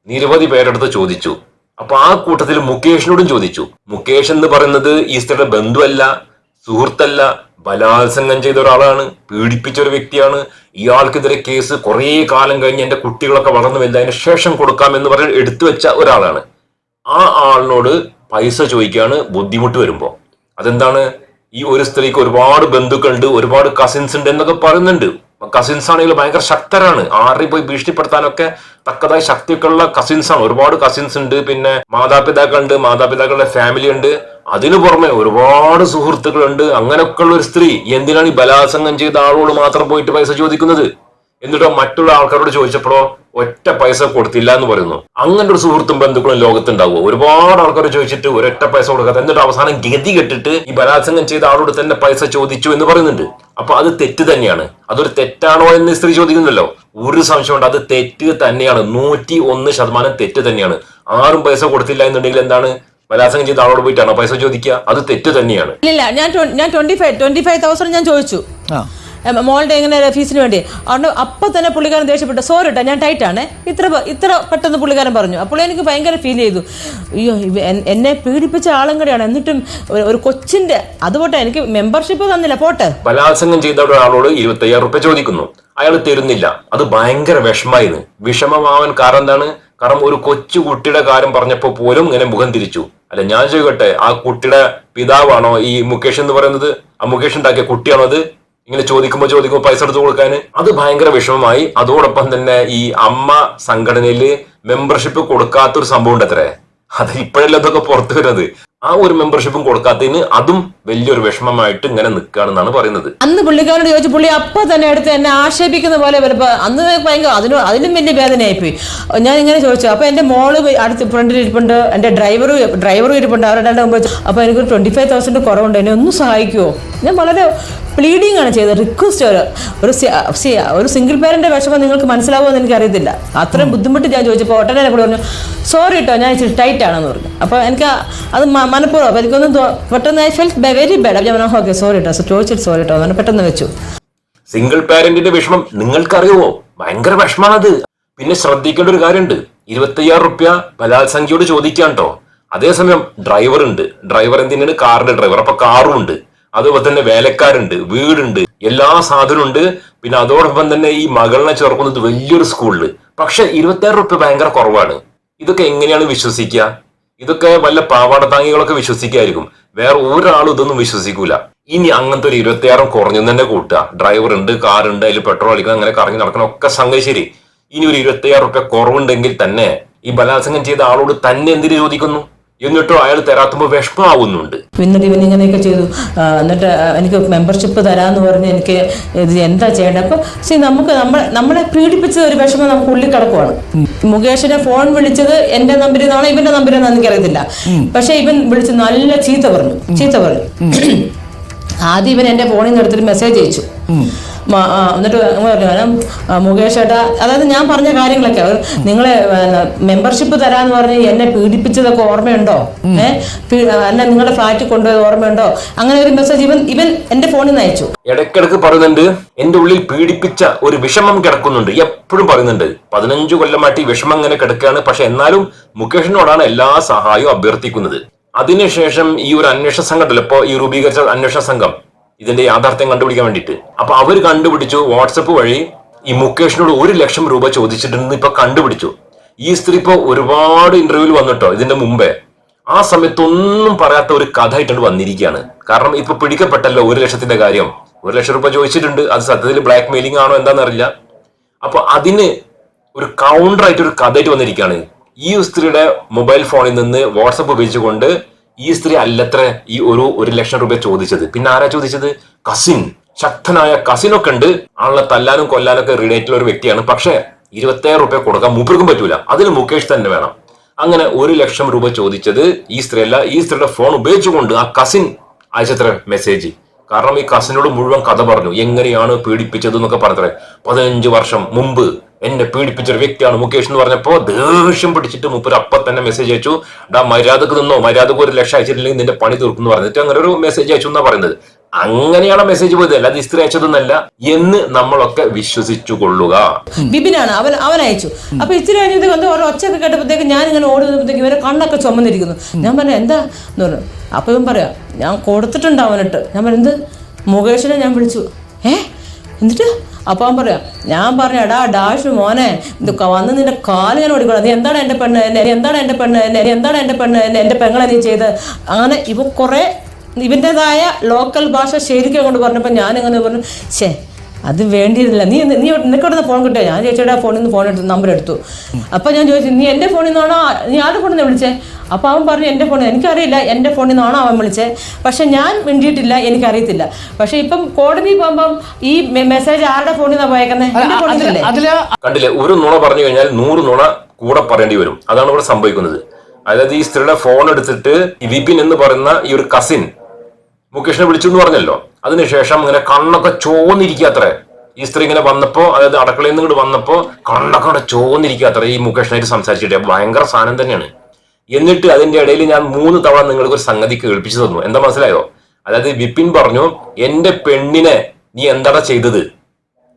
B: നിരവധി പേരെടുത്ത് ചോദിച്ചു. അപ്പൊ ആ കൂട്ടത്തിൽ മുകേഷിനോടും ചോദിച്ചു. മുകേഷ് എന്ന് പറയുന്നത് ഈ സ്ത്രീയുടെ ബന്ധുവല്ല, സുഹൃത്തല്ല, ബലാത്സംഗം ചെയ്ത ഒരാളാണ്, പീഡിപ്പിച്ച ഒരു വ്യക്തിയാണ്. ഇയാൾക്കെതിരെ കേസ് കുറെ കാലം കഴിഞ്ഞ് എന്റെ കുട്ടികളൊക്കെ വളർന്നു വലുതായതിനു ശേഷം കൊടുക്കാം എന്ന് പറഞ്ഞ് എടുത്തു വെച്ച ഒരാളാണ്. ആ ആളിനോട് പൈസ ചോദിക്കാണ് ബുദ്ധിമുട്ട് വരുമ്പോ. അതെന്താണ്? ഈ ഒരു സ്ത്രീക്ക് ഒരുപാട് ബന്ധുക്കളുണ്ട്, ഒരുപാട് കസിൻസ് ഉണ്ട് എന്നൊക്കെ പറയുന്നുണ്ട്. കസിൻസ് ആണെങ്കിൽ ഭയങ്കര ശക്തരാണ്, ആരെയും പോയി ഭീഷണിപ്പെടുത്താനൊക്കെ തക്കതായ ശക്തിയൊക്കെ ഉള്ള കസിൻസ് ആണ്. ഒരുപാട് കസിൻസ് ഉണ്ട്, പിന്നെ മാതാപിതാക്കളുണ്ട്, മാതാപിതാക്കളുടെ ഫാമിലി ഉണ്ട്, അതിനു പുറമെ ഒരുപാട് സുഹൃത്തുക്കളുണ്ട്. അങ്ങനെയൊക്കെ ഉള്ള ഒരു സ്ത്രീ എന്തിനാണ് ഈ ബലാത്സംഗം ചെയ്ത ആളോട് മാത്രം പോയിട്ട് പൈസ ചോദിക്കുന്നത്? എന്നിട്ടോ മറ്റുള്ള ആൾക്കാരോട് ചോദിച്ചപ്പോഴോ ഒറ്റ പൈസ കൊടുത്തില്ല എന്ന് പറയുന്നു. അങ്ങനെ ഒരു സുഹൃത്തും ബന്ധുക്കളും ലോകത്തുണ്ടാവുമോ? ഒരുപാട് ആൾക്കാർ ചോദിച്ചിട്ട് ഒരൊറ്റ പൈസ കൊടുക്കാതെ എന്നിട്ട് അവസാനം ഗതി കെട്ടിട്ട് ഈ ബലാത്സംഗം ചെയ്ത ആളോട് തന്നെ പൈസ ചോദിച്ചു എന്ന് പറയുന്നുണ്ട്. അപ്പൊ അത് തെറ്റ് തന്നെയാണ്. അതൊരു തെറ്റാണോ എന്ന് സ്ത്രീ ചോദിക്കുന്നുണ്ടല്ലോ. ഒരു സംശയമുണ്ട്, അത് തെറ്റ് തന്നെയാണ്. 101% തെറ്റ് തന്നെയാണ്. ആരും പൈസ കൊടുത്തില്ല എന്നുണ്ടെങ്കിൽ എന്താണ്, ബലാത്സംഗം ചെയ്ത ആളോട് പോയിട്ടാണോ പൈസ ചോദിക്കുക? അത് തെറ്റ് തന്നെയാണ്.
A: ഇല്ല, ഞാൻ 25,000 ഞാൻ ചോദിച്ചു. മോളുടെ എങ്ങനെ ഫീസിന് വേണ്ടി അതുകൊണ്ട് അപ്പം തന്നെ പുള്ളിക്കാരൻ ദേഷ്യപ്പെട്ടു, സോറി കേട്ടോ ഞാൻ ടൈറ്റാണ്, ഇത്ര പെട്ടെന്ന് പുള്ളിക്കാരൻ പറഞ്ഞു. അപ്പോൾ എനിക്ക് ഭയങ്കര ഫീൽ ചെയ്തു, അയ്യോ എന്നെ പീഡിപ്പിച്ച ആളും കൂടെയാണ്, എന്നിട്ടും ഒരു കൊച്ചിന്റെ അതുപോട്ടെ എനിക്ക് മെമ്പർഷിപ്പ് തന്നില്ല പോട്ടെ.
B: ബലാത്സംഗം ചെയ്ത ഒരാളോട് 25,000 രൂപ ചോദിക്കുന്നു, അയാൾ തരുന്നില്ല. അത് ഭയങ്കര വിഷമായിരുന്നു. വിഷമമാവാൻ കാരണം എന്താണ്? കാരണം ഒരു കൊച്ചു കുട്ടിയുടെ കാര്യം പറഞ്ഞപ്പോ പോലും ഇങ്ങനെ മുഖം തിരിച്ചു. അല്ല ഞാൻ ചോദിക്കട്ടെ, ആ കുട്ടിയുടെ പിതാവാണോ ഈ മുകേഷ് എന്ന് പറയുന്നത്? ആ മുകേഷ് ഉണ്ടാക്കിയ കുട്ടിയാണോ അത്? ഇങ്ങനെ ചോദിക്കുമ്പോ പൈസ എടുത്ത് കൊടുക്കാൻ അത് ഭയങ്കര വിഷമമായി. അതോടൊപ്പം തന്നെ ഈ അമ്മ സംഘടനയിൽ മെമ്പർഷിപ്പ് കൊടുക്കാത്തൊരു സംഭവം ഉണ്ട് അത്രേ. അത് ഇപ്പോഴല്ല അതൊക്കെ പുറത്തു വരുന്നത്. ആ ഒരു മെമ്പർഷിപ്പും കൊടുക്കാത്തതിന് അതും വലിയൊരു വിഷമമായിട്ട് ഇങ്ങനെ നിൽക്കുകയാണെന്നാണ് പറയുന്നത്.
A: അന്ന് പുള്ളിക്കാരോട് ചോദിച്ചു, പുള്ളി അപ്പൊ തന്നെ എടുത്ത് എന്നെ ആക്ഷേപിക്കുന്ന പോലെ അന്ന് ഭയങ്കര അതിലും വലിയ വേദനയായിപ്പോയി. ഞാൻ ഇങ്ങനെ ചോദിച്ചു, അപ്പൊ എന്റെ മോള് അടുത്ത് ഫ്രണ്ടിൽ ഇരിപ്പുണ്ട്, എന്റെ ഡ്രൈവറും ഇരിപ്പുണ്ട്, അവരുടെ മുമ്പ്. അപ്പൊ എനിക്കൊരു 25,000 കുറവുണ്ട്, എന്നെ ഒന്ന് സഹായിക്കുമോ? ഞാൻ വളരെ പ്ലീഡിങ് ആണ് ചെയ്തത്, റിക്വസ്റ്റ്. ഒരു സിംഗിൾ പേരന്റെ വിഷമം നിങ്ങൾക്ക് മനസ്സിലാവുമെന്ന് എനിക്കറിയത്തില്ല. അത്രയും ബുദ്ധിമുട്ട് ഞാൻ ചോദിച്ചപ്പോൾ ഒട്ടനെ കൂടെ പറഞ്ഞു, സോറി കേട്ടോ ഞാൻ ഇച്ചിരി ടൈറ്റ് ആണെന്ന് പറഞ്ഞു. അപ്പോൾ എനിക്ക് അത് മനഃപൂർവ്വം, അപ്പോൾ എനിക്കൊന്നും പെട്ടെന്ന് ഐ ഫെൽറ്റ് വെരി ബാഡ്. അപ്പോൾ ഞാൻ പറഞ്ഞു ഓക്കെ സോറി കേട്ടോ, ചോദിച്ചിട്ട് സോറി കേട്ടോ എന്ന് പെട്ടെന്ന് വെച്ചു.
B: സിംഗിൾ പാരന്റിന്റെ വിഷമം നിങ്ങൾക്കറിയുമോ? ഭയങ്കര വിഷമാണത്. പിന്നെ ശ്രദ്ധിക്കേണ്ട ഒരു കാര്യമുണ്ട്, 25,000 രൂപ ബലാത്സംഖ്യയോട് ചോദിക്കാൻ കേട്ടോ. അതേസമയം ഡ്രൈവർ ഉണ്ട്. ഡ്രൈവർ എന്തിനാണ്? കാറിന്റെ ഡ്രൈവർ. അപ്പൊ കാറും ഉണ്ട്, അതുപോലെ തന്നെ വേലക്കാരുണ്ട്, വീടുണ്ട്, എല്ലാ സാധനവും ഉണ്ട്. പിന്നെ അതോടൊപ്പം തന്നെ ഈ മകളിനെ ചേർക്കുന്നത് വലിയൊരു സ്കൂളിൽ. പക്ഷെ 25,000 രൂപ ഭയങ്കര കുറവാണ്. ഇതൊക്കെ എങ്ങനെയാണ് വിശ്വസിക്കുക? ഇതൊക്കെ വല്ല പാവാടത്താങ്ങികളൊക്കെ വിശ്വസിക്കായിരിക്കും, വേറെ ഒരാളും ഇതൊന്നും വിശ്വസിക്കൂല. ഇനി അങ്ങനത്തെ ഒരു 26,000 കുറഞ്ഞു തന്നെ കൂട്ടുക. ഡ്രൈവർ ഉണ്ട്, കാറുണ്ട്, അതിൽ പെട്രോൾ അടിക്കണം, അങ്ങനെ കറങ്ങി നടക്കണം, ഒക്കെ സംഗതി ശരി. ഇനി ഒരു 25,000 രൂപ കുറവുണ്ടെങ്കിൽ തന്നെ ഈ ബലാത്സംഗം ചെയ്ത ആളോട് തന്നെ എന്തിനു ചോദിക്കുന്നു? എന്നിട്ടോ അയാൾ തരാത്തുമ്പോൾ വിഷമമാവുന്നുണ്ട്.
A: എന്നിട്ട് ഇവനിങ്ങനെയൊക്കെ ചെയ്തു. എന്നിട്ട് എനിക്ക് മെമ്പർഷിപ്പ് തരാമെന്ന് പറഞ്ഞ് എനിക്ക് ഇത് എന്താ ചെയ്യേണ്ടത്? അപ്പം നമുക്ക് നമ്മളെ പീഡിപ്പിച്ച ഒരു വിഷമം നമുക്ക് ഉള്ളിൽ കിടക്കുവാണ്. മുകേഷിനെ ഫോൺ വിളിച്ചത് എന്റെ നമ്പരിൽ നിന്നാണോ ഇവന്റെ നമ്പരിൽ നിന്നാണെന്ന് എനിക്കറിയത്തില്ല. പക്ഷെ ഇവൻ വിളിച്ച് നല്ല ചീത്ത പറഞ്ഞു. ആദ്യം ഇവൻ എന്റെ ഫോണിൽ നിന്ന് എടുത്തിട്ട് മെസ്സേജ് അയച്ചു. എന്നിട്ട് പറഞ്ഞു, മുകേഷ് ഏട്ടാ, അതായത് ഞാൻ പറഞ്ഞ കാര്യങ്ങളൊക്കെ, നിങ്ങളെ മെമ്പർഷിപ്പ് തരാന്ന് പറഞ്ഞ് എന്നെ പീഡിപ്പിച്ചതൊക്കെ ഓർമ്മയുണ്ടോ? എന്നെ നിങ്ങളുടെ ഫ്ലാറ്റിൽ കൊണ്ടുപോയത് ഓർമ്മയുണ്ടോ? അങ്ങനെ ഒരു മെസ്സേജ് ഇവൻ എന്റെ ഫോണിൽ നിന്ന് അയച്ചു.
B: ഇടയ്ക്കിടയ്ക്ക് പറയുന്നുണ്ട്, എന്റെ ഉള്ളിൽ പീഡിപ്പിച്ച ഒരു വിഷമം കിടക്കുന്നുണ്ട്. എപ്പോഴും പറയുന്നുണ്ട് 15 കൊല്ലമായിട്ട് ഈ വിഷമം ഇങ്ങനെ കിടക്കുകയാണ്. പക്ഷെ എന്നാലും മുകേഷിനോടാണ് എല്ലാ സഹായവും അഭ്യർത്ഥിക്കുന്നത്. അതിനുശേഷം ഈ ഒരു അന്വേഷണ സംഘം ഉണ്ടല്ലോ, ഇപ്പൊ ഈ രൂപീകരിച്ച അന്വേഷണ സംഘം, ഇതിന്റെ യാഥാർത്ഥ്യം കണ്ടുപിടിക്കാൻ വേണ്ടിയിട്ട്. അപ്പൊ അവർ കണ്ടുപിടിച്ചു, വാട്സപ്പ് വഴി ഈ മുകേഷിനോട് 1 ലക്ഷം രൂപ ചോദിച്ചിട്ടുണ്ടെന്ന് ഇപ്പൊ കണ്ടുപിടിച്ചു. ഈ സ്ത്രീ ഇപ്പൊ ഒരുപാട് ഇന്റർവ്യൂവിൽ വന്നിട്ടോ ഇതിന്റെ മുമ്പേ. ആ സമയത്തൊന്നും പറയാത്ത ഒരു കഥ ആയിട്ടാണ് വന്നിരിക്കുകയാണ്. കാരണം ഇപ്പൊ പിടിക്കപ്പെട്ടല്ലോ 1 ലക്ഷത്തിന്റെ കാര്യം. 1 ലക്ഷം രൂപ ചോദിച്ചിട്ടുണ്ട്, അത് സത്യത്തിൽ ബ്ലാക്ക് മെയിലിംഗ് ആണോ എന്താണെന്നറിയില്ല. അപ്പൊ അതിന് ഒരു കൗണ്ടർ ആയിട്ട് ഒരു കഥ ആയിട്ട് വന്നിരിക്കുകയാണ്. ഈ സ്ത്രീയുടെ മൊബൈൽ ഫോണിൽ നിന്ന് വാട്സപ്പ് ഉപയോഗിച്ചുകൊണ്ട് ഈ സ്ത്രീ അല്ലത്ര ഈ 1 ലക്ഷം രൂപ ചോദിച്ചത്. പിന്നെ ആരാ ചോദിച്ചത്? കസിൻ, ശക്തനായ കസിനൊക്കെ ഉണ്ട്. ആളെ തല്ലാനും കൊല്ലാനൊക്കെ റിലേറ്റുള്ള ഒരു വ്യക്തിയാണ്. പക്ഷെ 25,000 രൂപ കൊടുക്കാൻ മൂപ്പർക്കും പറ്റൂല, അതിൽ മുകേഷ് തന്നെ വേണം. അങ്ങനെ 1 ലക്ഷം രൂപ ചോദിച്ചത് ഈ സ്ത്രീ അല്ല, ഈ സ്ത്രീയുടെ ഫോൺ ഉപയോഗിച്ചുകൊണ്ട് ആ കസിൻ അയച്ചത്ര മെസ്സേജ്. കാരണം ഈ കസിനോട് മുഴുവൻ കഥ പറഞ്ഞു, എങ്ങനെയാണ് പീഡിപ്പിച്ചത് എന്നൊക്കെ പറഞ്ഞത്രേ. 15 വർഷം മുമ്പ് എന്നെ പീഡിപ്പിച്ച ഒരു വ്യക്തിയാണ് മുകേഷ് എന്ന് പറഞ്ഞപ്പോ ദേഷ്യം പിടിച്ചിട്ട് മൂപ്പര് അപ്പം തന്നെ മെസ്സേജ് അയച്ചു, മര്യാദക്ക് നിന്നോ, മര്യാദക്ക് 1 ലക്ഷം അയച്ചിട്ടില്ലെങ്കിൽ നിന്റെ പണി തീർക്കുന്നു പറഞ്ഞിട്ട് അങ്ങനെ ഒരു മെസ്സേജ് അയച്ചു എന്നാ പറയുന്നത്. അങ്ങനെയാണ് മെസ്സേജ് പോയത്, അല്ലാതെ ഈ സ്ത്രീ അയച്ചതൊന്നല്ല എന്ന് നമ്മളൊക്കെ വിശ്വസിച്ചു കൊള്ളുക.
A: ബിബിനാണ് അവൻ അയച്ചു. അപ്പൊ ഇച്ചിരി കഴിഞ്ഞപ്പോഴത്തേക്ക് എന്തോ ഓരോ ഒച്ചയൊക്കെ കേട്ടപ്പോഴത്തേക്ക് ഞാൻ ഇങ്ങനെ ഓടി വന്നപ്പോഴത്തേക്ക് ഇവരെ കണ്ണൊക്കെ ചുമന്നിരിക്കുന്നു. ഞാൻ പറഞ്ഞു എന്താ എന്ന് പറഞ്ഞു. അപ്പൊ ഇവൻ പറയാ, ഞാൻ കൊടുത്തിട്ടുണ്ട് അവനിട്ട്. ഞാൻ പറഞ്ഞു എന്ത്? മുകേഷിനെ ഞാൻ വിളിച്ചു. എന്നിട്ട് അപ്പം അവൻ പറയാം, ഞാൻ പറഞ്ഞു എടാ ഡാഷ് മോനെ, ഇതൊക്കെ വന്ന് നിന്റെ കാല് ഞാൻ ഓടിക്കണം, നീ എന്താണ് എൻ്റെ പെണ്ണ്, എൻ്റെ പെങ്ങളെ നീ ചെയ്ത്. അങ്ങനെ ഇവ കുറെ ഇവൻ്റെതായ ലോക്കൽ ഭാഷ ശരിക്കും കൊണ്ട് പറഞ്ഞപ്പോൾ ഞാനിങ്ങനെ പറഞ്ഞു, ശേ അത് വേണ്ടിയിരുന്നില്ല, നിനക്കോടുന്ന ഫോൺ കിട്ടിയോ? ഞാൻ ചേച്ചിയുടെ ഫോണിൽ നിന്ന് ഫോൺ എടുത്തു, നമ്പർ എടുത്തു. അപ്പം ഞാൻ ചോദിച്ചു, നീ എൻ്റെ ഫോണിൽ നിന്നാണോ, നീ ആരുടെ ഫോണിൽ നിന്ന് വിളിച്ചേ? അപ്പോൾ അവൻ പറഞ്ഞു എൻ്റെ ഫോണിൽ. എനിക്കറിയില്ല എൻ്റെ ഫോണിൽ നിന്നാണോ അവൻ വിളിച്ചത്, പക്ഷെ ഞാൻ മിണ്ടിയിട്ടില്ല, എനിക്കറിയത്തില്ല. പക്ഷെ ഇപ്പം കോടതി പോകുമ്പം ഈ മെസ്സേജ് ആരുടെ ഫോണിൽ നിന്നാണ് പോയേക്കുന്നത്? എൻ്റെ ഫോണിൽ നിന്നല്ലേ.
B: കണ്ടില്ലേ, ഒരു നുണ പറഞ്ഞു കഴിഞ്ഞാൽ 100 നുണ കൂടെ പറയേണ്ടി വരും. അതാണ് ഇവിടെ സംഭവിക്കുന്നത്. അതായത് ഈ സ്ത്രീയുടെ ഫോൺ എടുത്തിട്ട് ഈ വിപിൻ എന്ന് പറയുന്ന ഈ ഒരു കസിൻ മുകേഷിനെ വിളിച്ചു എന്ന് പറഞ്ഞല്ലോ. അതിനുശേഷം ഇങ്ങനെ കണ്ണൊക്കെ ചോന്നിരിക്കാത്രേ. ഈ സ്ത്രീ ഇങ്ങനെ വന്നപ്പോ, അതായത് അടുക്കളയിൽ നിന്ന് ഇങ്ങോട്ട് വന്നപ്പോ കണ്ണൊക്കെ ചോന്നിരിക്കാത്രേ ഈ മുകേഷിനായിട്ട് സംസാരിച്ചിട്ട്. ഭയങ്കര സാധനം തന്നെയാണ്. എന്നിട്ട് അതിന്റെ ഇടയിൽ ഞാൻ 3 തവണ നിങ്ങൾക്ക് ഒരു സംഗതി കേൾപ്പിച്ചു തന്നു. എന്താ മനസ്സിലായോ? അതായത് വിപിൻ പറഞ്ഞു, എന്റെ പെണ്ണിനെ നീ എന്താടാ ചെയ്തത്?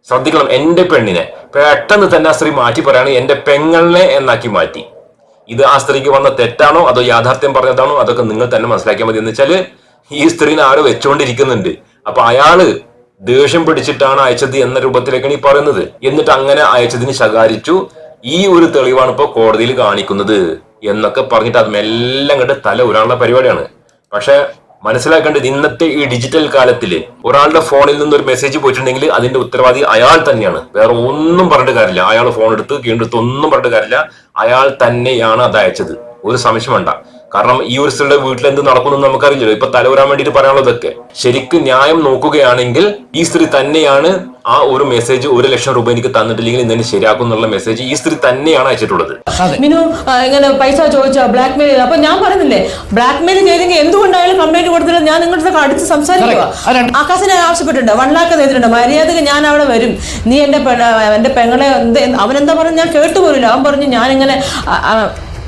B: ശ്രദ്ധിക്കണം, എന്റെ പെണ്ണിനെ പെട്ടെന്ന് തന്നെ ആ സ്ത്രീ മാറ്റി പറയാണ് എന്റെ പെങ്ങളെ എന്നാക്കി മാറ്റി. ഇത് ആ സ്ത്രീക്ക് വന്ന തെറ്റാണോ അതോ യാഥാർത്ഥ്യം പറഞ്ഞതാണോ അതൊക്കെ നിങ്ങൾ തന്നെ മനസ്സിലാക്കിയാൽ മതി. എന്ന് വെച്ചാല് ഈ സ്ത്രീനെ ആരോ വെച്ചുകൊണ്ടിരിക്കുന്നുണ്ട്. അപ്പൊ അയാള് ദേഷ്യം പിടിച്ചിട്ടാണ് അയച്ചത് എന്ന രൂപത്തിലേക്കാണ് ഈ പറയുന്നത്. എന്നിട്ട് അങ്ങനെ അയച്ചതിന് ശകാരിച്ചു. ഈ ഒരു തെളിവാണ് ഇപ്പൊ കോടതിയിൽ കാണിക്കുന്നത് എന്നൊക്കെ പറഞ്ഞിട്ട് അത് മെല്ലെ കണ്ട് തല ഉരാനുള്ള പരിപാടിയാണ്. പക്ഷെ മനസ്സിലാക്കേണ്ടത് ഇന്നത്തെ ഈ ഡിജിറ്റൽ കാലത്തില് ഒരാളുടെ ഫോണിൽ നിന്ന് ഒരു മെസ്സേജ് പോയിട്ടുണ്ടെങ്കിൽ അതിന്റെ ഉത്തരവാദി അയാൾ തന്നെയാണ്. വേറെ ഒന്നും പറഞ്ഞിട്ട് കാര്യമില്ല. അയാൾ ഫോൺ എടുത്ത് കീണ്ടെടുത്ത് ഒന്നും പറഞ്ഞിട്ട് കാര്യമില്ല. അയാൾ തന്നെയാണ് അത് അയച്ചത്. ഒരു സംശയം വേണ്ട. കാരണം ഈ ഒരു സ്ത്രീയുടെ വീട്ടിൽ എന്ത് നടക്കുന്നു നമുക്കറിയില്ലല്ലോ. ഇപ്പൊ തലവരാൻ വേണ്ടിയിട്ട് പറയാനുള്ളതൊക്കെ ശരിക്കും ന്യായം നോക്കുകയാണെങ്കിൽ ഈ സ്ത്രീ തന്നെയാണ് ആ ഒരു മെസ്സേജ് 1 ലക്ഷം രൂപ എനിക്ക് തന്നിട്ടില്ലെങ്കിൽ ഇന്നെ ശരിയാക്കും എന്നുള്ള മെസ്സേജ് ഈ സ്ത്രീ തന്നെയാണ് അയച്ചിട്ടുള്ളത്.
A: മിനു ഇങ്ങനെ പൈസ ചോദിച്ചോ ബ്ലാക്ക് മെയിൽ? അപ്പൊ ഞാൻ പറയുന്നില്ലേ, ബ്ലാക്ക് മെയിൽ ചെയ്തെങ്കിൽ എന്തുകൊണ്ടായാലും കംപ്ലൈന്റ് കൊടുത്തില്ല. ഞാൻ നിങ്ങളുടെ അടുത്ത് സംസാരിക്കുക. ആകാശിനെ ആവശ്യപ്പെട്ടിട്ടുണ്ട്, 1 ലക്ഷം ചെയ്തിട്ടുണ്ട്. മര്യാദക്ക് ഞാൻ അവിടെ വരും. നീ എന്റെ പെങ്ങളെ അവനെന്താ പറഞ്ഞു ഞാൻ കേട്ടുപോലില്ല. അവൻ പറഞ്ഞു ഞാനിങ്ങനെ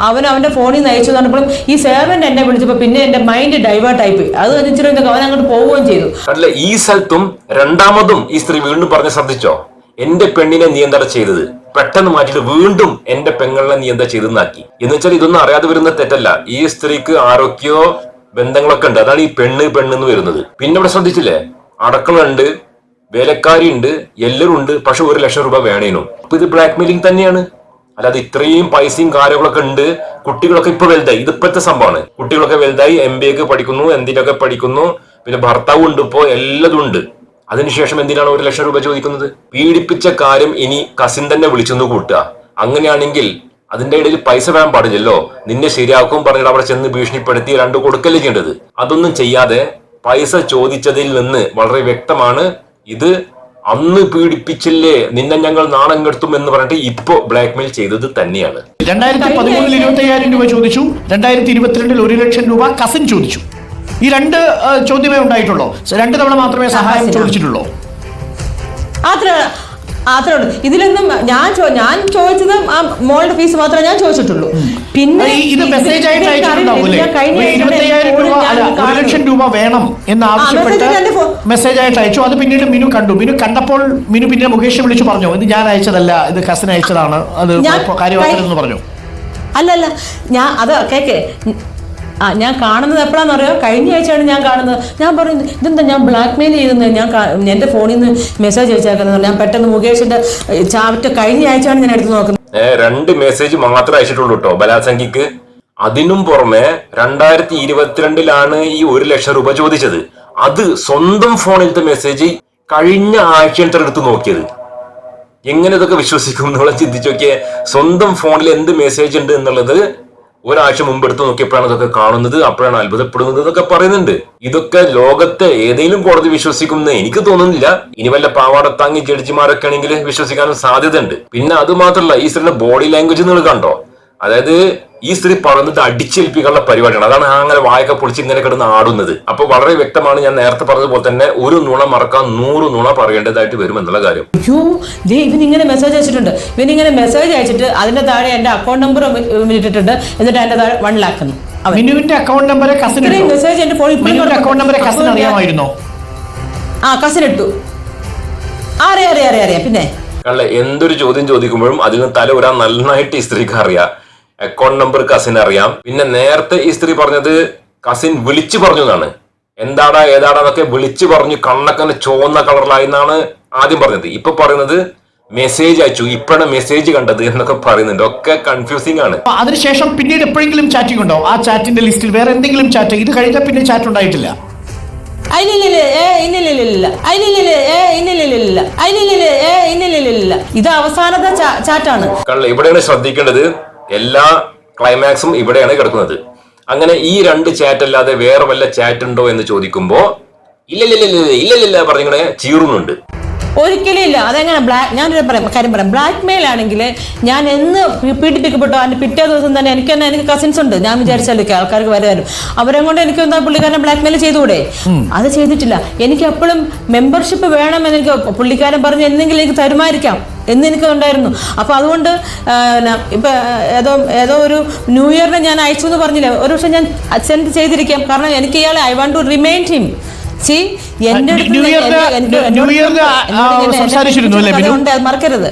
A: അവന്റെ ഫോണിൽ നിന്ന് അയച്ചു പറഞ്ഞപ്പോഴും ഈ സേവന്റ് എന്നെ വിളിച്ചപ്പോ പിന്നെ എന്റെ മൈൻഡ് ഡൈവേർട്ട് ആയിപ്പോയി. അത് കഴിഞ്ഞിട്ട് അവൻ അങ്ങോട്ട് പോവുകയും ചെയ്തു.
B: അല്ല, ഈ സ്ഥലത്തും രണ്ടാമതും ഈ സ്ത്രീ വീണ്ടും പറഞ്ഞ് ശ്രദ്ധിച്ചോ, എന്റെ പെണ്ണിനെ നീ എന്താ ചെയ്തത്? പെട്ടെന്ന് മാറ്റിയിട്ട് വീണ്ടും എന്റെ പെങ്ങളെ നീ എന്താ ചെയ്തെന്നാക്കി. എന്ന് വെച്ചാൽ ഇതൊന്നും അറിയാതെ വരുന്ന തെറ്റല്ല. ഈ സ്ത്രീക്ക് ആരോഗ്യോ ബന്ധങ്ങളൊക്കെ ഉണ്ട്. അതാണ് ഈ പെണ്ണ് വരുന്നത്. പിന്നെ ഇവിടെ ശ്രദ്ധിച്ചില്ലേ, അടക്കള ഉണ്ട്, വേലക്കാരി ഉണ്ട്, എല്ലാവരും ഉണ്ട്. പക്ഷെ 1 ലക്ഷം രൂപ വേണേനും. അപ്പൊ ഇത് ബ്ലാക്ക് മെയിലിംഗ് തന്നെയാണ്. അല്ലാതെ ഇത്രയും പൈസയും കാര്യങ്ങളൊക്കെ ഉണ്ട്. കുട്ടികളൊക്കെ ഇപ്പൊ വലുതായി. ഇതിപ്പോഴത്തെ സംഭവമാണ്. കുട്ടികളൊക്കെ വലുതായി, MBA ഒക്കെ പഠിക്കുന്നു, എന്തിനൊക്കെ പഠിക്കുന്നു. പിന്നെ ഭർത്താവ് ഉണ്ട്, ഇപ്പോ എല്ലാതും ഉണ്ട്. അതിനുശേഷം എന്തിനാണ് 1 ലക്ഷം രൂപ ചോദിക്കുന്നത്? പീഡിപ്പിച്ച കാര്യം ഇനി കസിൻ തന്നെ വിളിച്ചൊന്ന് കൂട്ടുക. അങ്ങനെയാണെങ്കിൽ അതിന്റെ ഇടയിൽ പൈസ വേണം പാടില്ലല്ലോ. നിന്നെ ശരിയാക്കും പറഞ്ഞിട്ട് അവിടെ ചെന്ന് ഭീഷണിപ്പെടുത്തി 2 കൊടുക്കല്ലേ ചെയ്യേണ്ടത്. അതൊന്നും ചെയ്യാതെ പൈസ ചോദിച്ചതിൽ നിന്ന് വളരെ വ്യക്തമാണ് ഇത് അന്ന് പീഡിപ്പിച്ചില്ലേ, നിന്നെ ഞങ്ങൾ നാണം കെടുത്തും എന്ന് പറഞ്ഞിട്ട് ഇപ്പോ ബ്ലാക്ക് മെയിൽ ചെയ്തത് തന്നെയാണ്.
C: 2013 25,000 രൂപ ചോദിച്ചു, 2022 1 ലക്ഷം രൂപ കസിൻ ചോദിച്ചു. ഈ 2 ചോദ്യമേ ഉണ്ടായിട്ടുള്ളൂ. 2 തവണ മാത്രമേ സഹായം ചോദിച്ചിട്ടുള്ളൂ.
A: അത്രേ ഉള്ളൂ. ഇതിലൊന്നും ഞാൻ ചോദിച്ചത് ആ മോളുടെ ഫീസ് മാത്രമേ ഞാൻ ചോദിച്ചിട്ടുള്ളൂ. പിന്നെ
C: ഇത് മെസ്സേജ് ആയിട്ട് അയച്ചിട്ടുണ്ടാവൂലേ? 25,000 രൂപ അല്ല 1 ലക്ഷം രൂപ വേണം എന്ന് ആവശ്യപ്പെട്ട് മെസ്സേജ് ആയിട്ട് അയച്ചു. അത് പിന്നീട് മിനു കണ്ടു. മിനു കണ്ടപ്പോൾ മിനു പിന്നെ മുകേഷ് വിളിച്ചു പറഞ്ഞു ഇത് ഞാൻ അയച്ചതല്ല, ഇത് കസിൻ അയച്ചതാണ്, അത് കാര്യമാക്കരുതെന്ന് പറഞ്ഞു.
A: അല്ലല്ല, ഞാൻ അത് കേക്കേ, ഞാൻ കാണുന്നത് എപ്പോഴാണെന്ന് അറിയോ? കഴിഞ്ഞ ആഴ്ചയാണ് ഞാൻ കാണുന്നത്. ഞാൻ പറയുന്നത് ഇതെന്താ ഞാൻ ബ്ലാക്ക് മെയിൽ ചെയ്യുന്നത്, ഞാൻ എൻ്റെ ഫോണിൽ നിന്ന് മെസ്സേജ് അയച്ചേക്കുന്നത്. ഞാൻ പെട്ടെന്ന് മുകേഷിന്റെ ചാറ്റ് കഴിഞ്ഞ ആഴ്ചയാണ് ഞാൻ എടുത്ത് നോക്കുന്നത്.
B: 2 മെസ്സേജ് മാത്രമേ അയച്ചിട്ടുള്ളൂ കേട്ടോ ബലാത്സംഗിക്ക്. അതിനും പുറമെ 2022 ഈ 1 ലക്ഷം രൂപ ചോദിച്ചത്. അത് സ്വന്തം ഫോണിലത്തെ മെസ്സേജ് കഴിഞ്ഞ ആഴ്ച എടുത്ത് നോക്കിയത്. എങ്ങനെ ഇതൊക്കെ വിശ്വസിക്കും എന്നുള്ള ചിന്തിച്ചു നോക്കിയേ. സ്വന്തം ഫോണിൽ എന്ത് മെസ്സേജ് ഉണ്ട് എന്നുള്ളത് ഒരാഴ്ച മുമ്പ് എടുത്ത് നോക്കിയപ്പോഴാണ് ഇതൊക്കെ കാണുന്നത്. അപ്പോഴാണ് അത്ഭുതപ്പെടുന്നത് എന്നൊക്കെ പറയുന്നുണ്ട്. ഇതൊക്കെ ലോകത്തെ ഏതെങ്കിലും കോടതി വിശ്വസിക്കുമെന്ന് എനിക്ക് തോന്നുന്നില്ല. ഇനി വല്ല പാവാടത്താങ്ങി ജഡ്ജിമാരൊക്കെ ആണെങ്കിൽ വിശ്വസിക്കാനും സാധ്യത ഉണ്ട്. പിന്നെ അത് മാത്രമല്ല, ഈ സ്ത്രീയുടെ ബോഡി ലാംഗ്വേജ് നിങ്ങൾ കണ്ടോ? അതായത് ഈ സ്ത്രീ പറയുന്നത് അടിച്ചേൽപ്പിക്കാനുള്ള പരിപാടിയാണ്. അതാണ് അങ്ങനെ വായൊക്കെ പൊളിച്ച് ഇങ്ങനെ കിടന്ന് ആടുന്നത്. അപ്പൊ വളരെ വ്യക്തമാണ്, ഞാൻ നേരത്തെ പറഞ്ഞതുപോലെ തന്നെ ഒരു നുണ മറക്കാൻ 100 നുണ പറയേണ്ടതായിട്ട് വരും എന്നുള്ള കാര്യം.
A: അയ്യോ, ഇവനിങ്ങനെ മെസ്സേജ് അയച്ചിട്ടുണ്ട്. ഇവനിങ്ങനെ മെസ്സേജ് അയച്ചിട്ട് അതിന്റെ താഴെ എന്റെ അക്കൗണ്ട് നമ്പർ ഇട്ടിട്ടുണ്ട്. എന്നിട്ട് അതിന്റെ താഴെ 1 ലക്ഷം.
C: മിനുവിന്റെ അക്കൗണ്ട് നമ്പർ കസിൻ
A: മെസ്സേജ് എന്റെ ഫോണിൽ
C: അക്കൗണ്ട് നമ്പർ കസിൻ അറിയാമായിരുന്നോ?
A: കസിൻ ഇട്ടു. അറിയാം. പിന്നെ
B: കള്ള എന്തൊരു ചോദ്യം ചോദിക്കുമ്പോഴും അതിന് തല ഒരാൾ നന്നായിട്ട് ഈ സ്ത്രീക്ക് അറിയാം. അക്കൗണ്ട് നമ്പർ കസിൻ അറിയാം. പിന്നെ നേരത്തെ ഈ സ്ത്രീ പറഞ്ഞത് കസിൻ വിളിച്ചു പറഞ്ഞു എന്നാണ്. എന്താടാ ഏതാടാന്നൊക്കെ വിളിച്ചു പറഞ്ഞു, കണ്ണൊക്കെ ചുവന്ന കളറിലായി എന്നാണ് ആദ്യം പറഞ്ഞത്. ഇപ്പൊ പറയുന്നത് മെസ്സേജ് അയച്ചു, ഇപ്പോഴാണ് മെസ്സേജ് കണ്ടത് എന്നൊക്കെ പറയുന്നുണ്ട്. ഒക്കെ കൺഫ്യൂസിംഗ് ആണ്.
C: അതിനുശേഷം പിന്നീട് എപ്പോഴെങ്കിലും ചാറ്റിംഗ് ഉണ്ടോ? ആ ചാറ്റിന്റെ ലിസ്റ്റിൽ വേറെ എന്തെങ്കിലും ചാറ്റ് ഇത് കഴിഞ്ഞാൽ പിന്നെ ചാറ്റ് ഉണ്ടായിട്ടില്ല?
A: ഇത് അവസാനത്തെ ചാറ്റാണ്.
B: ഇവിടെയാണ് ശ്രദ്ധിക്കേണ്ടത്. എല്ലാ ക്ലൈമാക്സും ഇവിടെയാണ് കിടക്കുന്നത്. അങ്ങനെ ഈ 2 ചാറ്റ് അല്ലാതെ വേറെ വല്ല ചാറ്റ് ഉണ്ടോ എന്ന് ചോദിക്കുമ്പോ ഇല്ല പറഞ്ഞിങ്ങനെ ചീറുന്നുണ്ട്.
A: ഒരിക്കലും ഇല്ല. അതെങ്ങനെ ഞാനൊരു കാര്യം പറയാം. ബ്ലാക്ക് മെയിൽ ആണെങ്കിൽ ഞാൻ എന്ന് പീഡിപ്പിക്കപ്പെട്ടോ അതിന്റെ പിറ്റേ ദിവസം തന്നെ എനിക്ക് കസിൻസ് ഉണ്ട്. ഞാൻ വിചാരിച്ചാലൊക്കെ ആൾക്കാർക്ക് വരും. അവരെ കൊണ്ട് എനിക്ക് എന്താ പുള്ളിക്കാരനെ ബ്ലാക്ക് മെയിൽ ചെയ്തുകൂടെ? അത് ചെയ്തിട്ടില്ല. എനിക്ക് എപ്പോഴും മെമ്പർഷിപ്പ് വേണമെന്ന് എനിക്ക് പുള്ളിക്കാരൻ പറഞ്ഞ് എന്തെങ്കിലും എനിക്ക് തരുമായിരിക്കാം എന്ന് എനിക്ക് ഉണ്ടായിരുന്നു. അപ്പൊ അതുകൊണ്ട് ഇപ്പൊ ഏതോ ഒരു ന്യൂ ഇയറിന് ഞാൻ അയച്ചു എന്ന് പറഞ്ഞില്ല, ഒരു പക്ഷെ ഞാൻ സെൻഡ് ചെയ്തിരിക്കാം. കാരണം എനിക്ക് ഇയാളെ I want to remind him. എന്റെ മറക്കരുത്.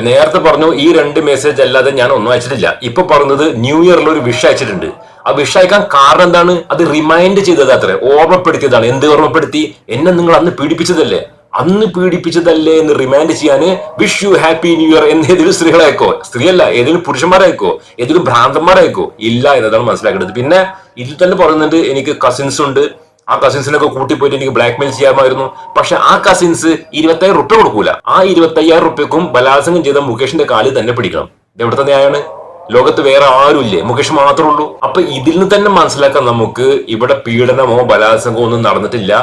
B: നേരത്തെ പറഞ്ഞു ഈ 2 മെസ്സേജ് അല്ലാതെ ഞാൻ ഒന്നും അയച്ചിട്ടില്ല. ഇപ്പൊ പറഞ്ഞത് ന്യൂ ഇയറിൽ ഒരു വിഷ് അയച്ചിട്ടുണ്ട്. ആ വിഷ് അയക്കാൻ കാരണം എന്താണ്? അത് റിമൈൻഡ് ചെയ്തത്, അത്ര ഓർമ്മപ്പെടുത്തിയതാണ്. എന്ത് ഓർമ്മപ്പെടുത്തി? എന്നെ നിങ്ങൾ അന്ന് പീഡിപ്പിച്ചതല്ലേ എന്ന് റിമൈൻഡ് ചെയ്യാന് wish you happy new year എന്ന് ഏതെങ്കിലും സ്ത്രീകളായിക്കോ, സ്ത്രീയല്ല ഏതെങ്കിലും പുരുഷന്മാരായിക്കോ, ഏതെങ്കിലും ഭ്രാന്തന്മാരായിക്കോ ഇല്ല എന്നതാണ് മനസ്സിലാക്കേണ്ടത്. പിന്നെ ഇതിൽ തന്നെ പറയുന്നുണ്ട് എനിക്ക് കസിൻസ് ഉണ്ട്, ആ കസിൻസിനൊക്കെ കൂട്ടിപ്പോയിട്ട് എനിക്ക് ബ്ലാക്ക് മെയിൽ ചെയ്യാമായിരുന്നു. പക്ഷെ ആ കസിൻസ് 25,000 റുപ്യ കൊടുക്കൂല. ആ 25,000 റുപ്യക്കും ബലാത്സംഗം ചെയ്ത മുകേഷിന്റെ കാല് തന്നെ പിടിക്കണം. ഇത് എവിടുത്തെ ന്യായമാണ്? ലോകത്ത് വേറെ ആരുമില്ലേ? മുകേഷ് മാത്രമേ ഉള്ളൂ. അപ്പൊ ഇതിൽ നിന്ന് തന്നെ മനസ്സിലാക്കാം നമുക്ക് ഇവിടെ പീഡനമോ ബലാത്സംഗമോ ഒന്നും നടന്നിട്ടില്ല.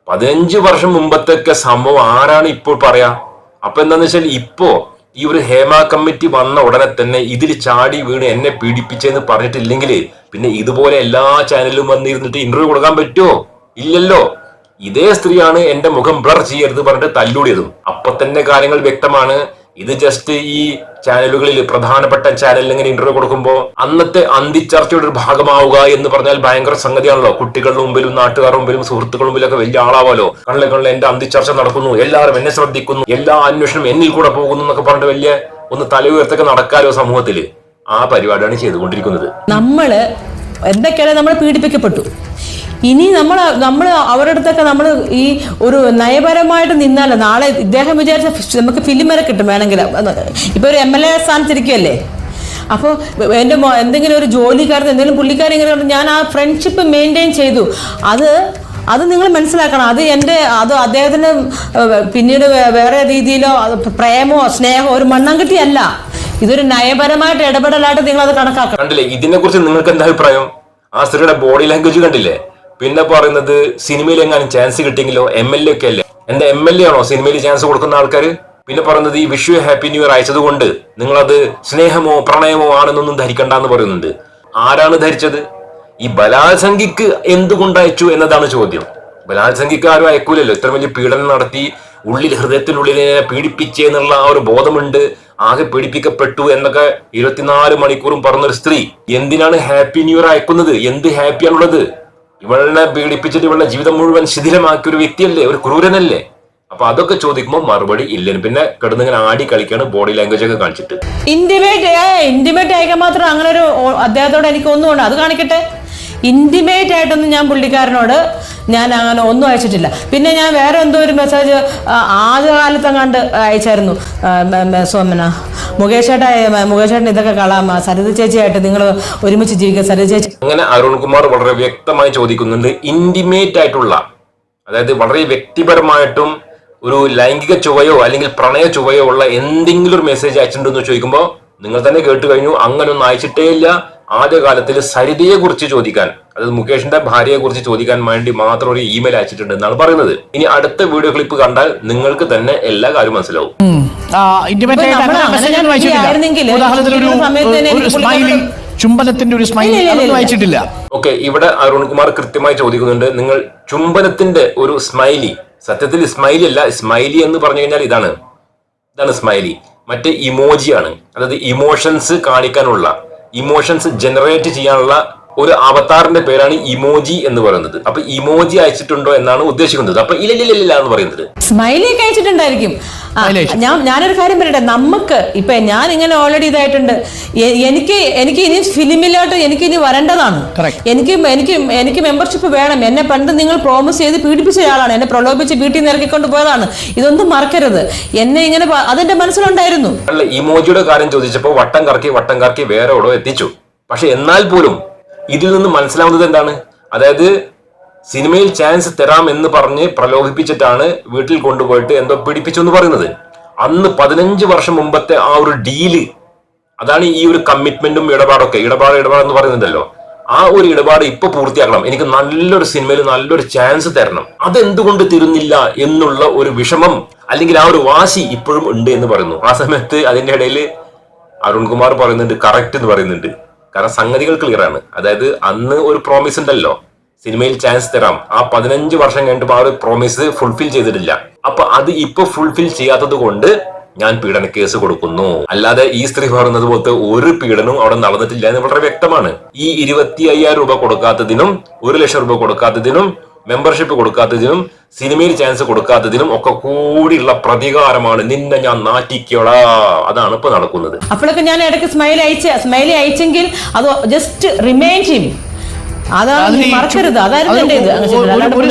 B: 15 വർഷം മുമ്പത്തൊക്കെ സംഭവം ആരാണ് ഇപ്പോൾ പറയാ? അപ്പൊ എന്താന്ന് വെച്ചാൽ ഇപ്പോ ഈ ഒരു ഹേമ കമ്മിറ്റി വന്ന ഉടനെ തന്നെ ഇതിൽ ചാടി വീണ് എന്നെ പീഡിപ്പിച്ചെന്ന് പറഞ്ഞിട്ടില്ലെങ്കിൽ പിന്നെ ഇതുപോലെ എല്ലാ ചാനലിലും വന്നിരുന്നിട്ട് ഇന്റർവ്യൂ കൊടുക്കാൻ പറ്റുമോ? ഇല്ലല്ലോ. ഇതേ സ്ത്രീയാണ് എന്റെ മുഖം ബ്ലർ ചെയ്യരുത് പറഞ്ഞിട്ട് തല്ലൂടിയതും. അപ്പൊ തന്നെ കാര്യങ്ങൾ വ്യക്തമാണ്. ഇത് ജസ്റ്റ് ഈ ചാനലുകളിൽ പ്രധാനപ്പെട്ട ചാനലിൽ ഇങ്ങനെ ഇന്റർവ്യൂ കൊടുക്കുമ്പോൾ അന്നത്തെ അന്തിച്ചർച്ചയുടെ ഒരു ഭാഗമാവുക എന്ന് പറഞ്ഞാൽ ഭയങ്കര സംഗതിയാണല്ലോ. കുട്ടികളുടെ മുമ്പിലും നാട്ടുകാരുടെ മുമ്പിലും സുഹൃത്തുക്കളുടെ മുമ്പിലൊക്കെ വലിയ ആളാവാലോ. കണ്ണിലെ എന്റെ അന്തിച്ചർച്ച നടക്കുന്നു, എല്ലാവരും എന്നെ ശ്രദ്ധിക്കുന്നു, എല്ലാ അന്വേഷണം എന്നിൽ കൂടെ പോകുന്നു എന്നൊക്കെ പറഞ്ഞിട്ട് വലിയ ഒന്ന് തല ഉയർത്തൊക്കെ നടക്കാലോ സമൂഹത്തില്. ആ പരിപാടിയാണ് ചെയ്തുകൊണ്ടിരിക്കുന്നത്.
A: നമ്മള് എന്തൊക്കെയാണ് നമ്മൾ പീഡിപ്പിക്കപ്പെട്ടു. ഇനി നമ്മൾ അവരുടെ അടുത്തൊക്കെ നമ്മൾ ഈ ഒരു നയപരമായിട്ട് നിന്നാലോ നാളെ ഇദ്ദേഹം വിചാരിച്ച നമുക്ക് ഫിലിം വരെ കിട്ടും വേണമെങ്കിൽ. ഇപ്പൊ ഒരു MLA സ്ഥാനത്തിരിക്കുകയല്ലേ, അപ്പോൾ എൻ്റെ എന്തെങ്കിലും ഒരു ജോലിക്കാരൻ എന്തെങ്കിലും പുള്ളിക്കാരൻ ഇങ്ങനെ ഞാൻ ആ ഫ്രണ്ട്ഷിപ്പ് മെയിൻറ്റെയിൻ ചെയ്തു. അത് നിങ്ങൾ മനസ്സിലാക്കണം. അത് അദ്ദേഹത്തിന് പിന്നീട് വേറെ രീതിയിലോ പ്രേമോ സ്നേഹമോ ഒരു മണ്ണാങ്കട്ടിയല്ല. ഇതൊരു നയപരമായിട്ട് ഇടപെടലായിട്ട് നിങ്ങൾ അത് കണക്കാക്കണം.
B: കണ്ടില്ലേ? ഇതിനെ കുറിച്ച് നിങ്ങൾക്ക് എന്താ അഭിപ്രായം? ആ സ്ത്രീയുടെ ബോഡി ലാംഗ്വേജ് കണ്ടില്ലേ? പിന്നെ പറയുന്നത് സിനിമയിൽ എങ്ങാനും ചാൻസ് കിട്ടിയെങ്കിലോ, MLA ഒക്കെ അല്ലേ, എന്താ MLA ആണോ സിനിമയിൽ ചാൻസ് കൊടുക്കുന്ന ആൾക്കാർ? പിന്നെ പറയുന്നത് ഈ wish you happy new year അയച്ചത് കൊണ്ട് നിങ്ങളത് സ്നേഹമോ പ്രണയമോ ആണെന്നൊന്നും ധരിക്കണ്ടെന്ന് പറയുന്നുണ്ട്. ആരാണ് ധരിച്ചത്? ഈ ബലാത്സംഗിക്ക് എന്തുകൊണ്ട് അയച്ചു എന്നതാണ് ചോദ്യം. ബലാത്സംഗിക്ക് ആരും അയക്കൂലല്ലോ. ഇത്ര വലിയ പീഡനം നടത്തി ഹൃദയത്തിനുള്ളിൽ പീഡിപ്പിച്ചെന്നുള്ള ആ ഒരു ബോധമുണ്ട്, ആകെ പീഡിപ്പിക്കപ്പെട്ടു എന്നൊക്കെ 24 മണിക്കൂറും പറഞ്ഞൊരു സ്ത്രീ എന്തിനാണ് ഹാപ്പി ന്യൂ ഇയർ അയക്കുന്നത്? എന്ത് ഹാപ്പിയാണുള്ളത്? ഇവളെ പീഡിപ്പിച്ചിട്ട് ഇവളുടെ ജീവിതം മുഴുവൻ ശിഥിലമാക്കിയ ഒരു വ്യക്തിയല്ലേ, ഒരു ക്രൂരനല്ലേ? അപ്പൊ അതൊക്കെ ചോദിക്കുമ്പോൾ മറുപടി ഇല്ല. പിന്നെ കിടന്നിങ്ങനെ ആടി കളിക്കാണ് ബോഡി ലാംഗ്വേജ് ഒക്കെ കാണിച്ചിട്ട്.
A: ഇന്റിമേറ്റ് അയക്കാൻ മാത്രം അങ്ങനെ ഒരു അദ്ദേഹത്തോട് എനിക്ക് ഒന്നുമുണ്ട്, അത് കാണിക്കട്ടെ. ഇന്റിമേറ്റ് ആയിട്ടൊന്നും ഞാൻ പുള്ളിക്കാരനോട് ഞാൻ അങ്ങനെ ഒന്നും അയച്ചിട്ടില്ല. പിന്നെ ഞാൻ വേറെ എന്തോ ഒരു മെസ്സേജ് ആദ്യകാലത്തെങ്ങാണ്ട് അയച്ചായിരുന്നു. സോമന മുകേഷേട്ടൻ ഇതൊക്കെ കളാം, സരിത ചേച്ചിയായിട്ട് നിങ്ങൾ ഒരുമിച്ച് ജീവിക്കുക സരിത ചേച്ചി.
B: അങ്ങനെ അരുൺകുമാർ വളരെ വ്യക്തമായി ചോദിക്കുന്നുണ്ട്. ഇന്റിമേറ്റ് ആയിട്ടുള്ള, അതായത് വളരെ വ്യക്തിപരമായിട്ടും ഒരു ലൈംഗിക ചുവയോ അല്ലെങ്കിൽ പ്രണയ ചുവയോ ഉള്ള എന്തെങ്കിലും ഒരു മെസ്സേജ് അയച്ചിട്ടുണ്ടെന്ന് ചോദിക്കുമ്പോൾ നിങ്ങൾ തന്നെ കേട്ട് കഴിഞ്ഞു, അങ്ങനൊന്നും അയച്ചിട്ടേ ഇല്ല. ആദ്യകാലത്തിൽ സരിതയെ കുറിച്ച് ചോദിക്കാൻ, അതായത് മുകേഷിന്റെ ഭാര്യയെ കുറിച്ച് ചോദിക്കാൻ വേണ്ടി മാത്രം ഒരു ഇമെയിൽ അയച്ചിട്ടുണ്ട് എന്നാണ് പറയുന്നത്. ഇനി അടുത്ത വീഡിയോ ക്ലിപ്പ് കണ്ടാൽ നിങ്ങൾക്ക് തന്നെ എല്ലാ കാര്യവും മനസ്സിലാവും.
C: ചുംബനത്തിന്റെ ഒരു സ്മൈലി അയച്ചിട്ടില്ല.
B: ഓക്കെ, ഇവിടെ അരുൺകുമാർ കൃത്യമായി ചോദിക്കുന്നുണ്ട്, നിങ്ങൾ ചുംബനത്തിന്റെ ഒരു സ്മൈലി, സത്യത്തിൽ സ്മൈലി അല്ല, സ്മൈലി എന്ന് പറഞ്ഞു കഴിഞ്ഞാൽ ഇതാണ് സ്മൈലി, മറ്റേ ഇമോജിയാണ്. അതായത് ഇമോഷൻസ് കാണിക്കാനുള്ള, ഇമോഷൻസ് ജനറേറ്റ് ചെയ്യാനുള്ള ഒരു അവതാറിന്റെ പേരാണ് ഇമോജി എന്ന് പറയുന്നത്. അപ്പൊ ഇമോജി അയച്ചിട്ടുണ്ടോ എന്നാണ് ഉദ്ദേശിക്കുന്നത്. അപ്പൊ ഇല്ല എന്ന് പറയുന്നത്
A: സ്മൈലി ഒക്കെ അയച്ചിട്ടുണ്ടായിരിക്കും. ഞാനൊരു കാര്യം പറയട്ടെ, നമുക്ക് ഇപ്പൊ ഞാൻ ഇങ്ങനെ ഓൾറെഡി ഇതായിട്ടുണ്ട്. എനിക്ക് ഇനി ഫിലിമിലോട്ട് എനിക്ക് ഇനി വരേണ്ടതാണ്. എനിക്ക് മെമ്പർഷിപ്പ് വേണം. എന്നെ പണ്ട് നിങ്ങൾ പ്രോമിസ് ചെയ്ത് പീഡിപ്പിച്ച ഒരാളാണ്, എന്നെ പ്രലോഭിച്ച് വീട്ടിൽ നിന്ന് ഇറക്കിക്കൊണ്ട് പോയതാണ്. ഇതൊന്നും മറക്കരുത്. എന്നെ ഇങ്ങനെ അതെന്റെ മനസ്സിലുണ്ടായിരുന്നു.
B: ഇമോജിയുടെ കാര്യം ചോദിച്ചപ്പോൾ വട്ടം കറക്കി വേറെ എവിടോ എത്തിച്ചു. പക്ഷെ എന്നാൽ പോലും ഇതിൽ നിന്ന് മനസ്സിലാവുന്നത് എന്താണ്? അതായത് സിനിമയിൽ ചാൻസ് തരാം എന്ന് പറഞ്ഞ് പ്രലോഭിപ്പിച്ചിട്ടാണ് വീട്ടിൽ കൊണ്ടുപോയിട്ട് എന്തോ പീഡിപ്പിച്ചു എന്ന് പറയുന്നത്. അന്ന് 15 വർഷം മുമ്പത്തെ ആ ഒരു ഡീല്, അതാണ് ഈ ഒരു കമ്മിറ്റ്മെന്റും ഇടപാടൊക്കെ. ഇടപാട് എന്ന് പറയുന്നുണ്ടല്ലോ, ആ ഒരു ഇടപാട് ഇപ്പൊ പൂർത്തിയാക്കണം. എനിക്ക് നല്ലൊരു സിനിമയിൽ നല്ലൊരു ചാൻസ് തരണം. അതെന്തുകൊണ്ട് തരുന്നില്ല എന്നുള്ള ഒരു വിഷമം അല്ലെങ്കിൽ ആ ഒരു വാശി ഇപ്പോഴും ഉണ്ട് എന്ന് പറയുന്നു. ആ സമയത്ത് അതിന്റെ ഇടയിൽ അരുൺകുമാർ പറയുന്നുണ്ട് കറക്റ്റ് എന്ന് പറയുന്നുണ്ട്. കാരണം സംഗതികൾ ക്ലിയർ ആണ്. അതായത് അന്ന് ഒരു പ്രോമിസ് ഉണ്ടല്ലോ, സിനിമയിൽ ചാൻസ് തരാം. ആ 15 വർഷം കഴിഞ്ഞിട്ട് ആ ഒരു പ്രോമിസ് ഫുൾഫിൽ ചെയ്തിട്ടില്ല. അപ്പൊ അത് ഇപ്പൊ ഫുൾഫിൽ ചെയ്യാത്തത് കൊണ്ട് ഞാൻ പീഡന കേസ് കൊടുക്കുന്നു. അല്ലാതെ ഈ സ്ത്രീ പറയുന്നത് പോലത്തെ ഒരു പീഡനവും അവിടെ നടന്നിട്ടില്ല എന്ന് വളരെ വ്യക്തമാണ്. ഈ 25,000 രൂപ കൊടുക്കാത്തതിനും 1 ലക്ഷം രൂപ കൊടുക്കാത്തതിനും മെമ്പർഷിപ്പ് കൊടുക്കാത്തതിനും സിനിമയിൽ ചാൻസ് കൊടുക്കാത്തതിനും ഒക്കെ കൂടിയുള്ള പ്രതികാരമാണ്. നിന്നെ ഞാൻ നാറ്റിക്കോളാ. അതാണ് ഇപ്പൊ നടക്കുന്നത്.
A: അപ്പോഴൊക്കെ ഞാൻ ഇടയ്ക്ക് സ്മൈലി അയച്ചെങ്കിൽ അത് ജസ്റ്റ് റിമൈൻഡ് ചെയ്യും. അതാണ് മറക്കരുത്.
C: ഒരു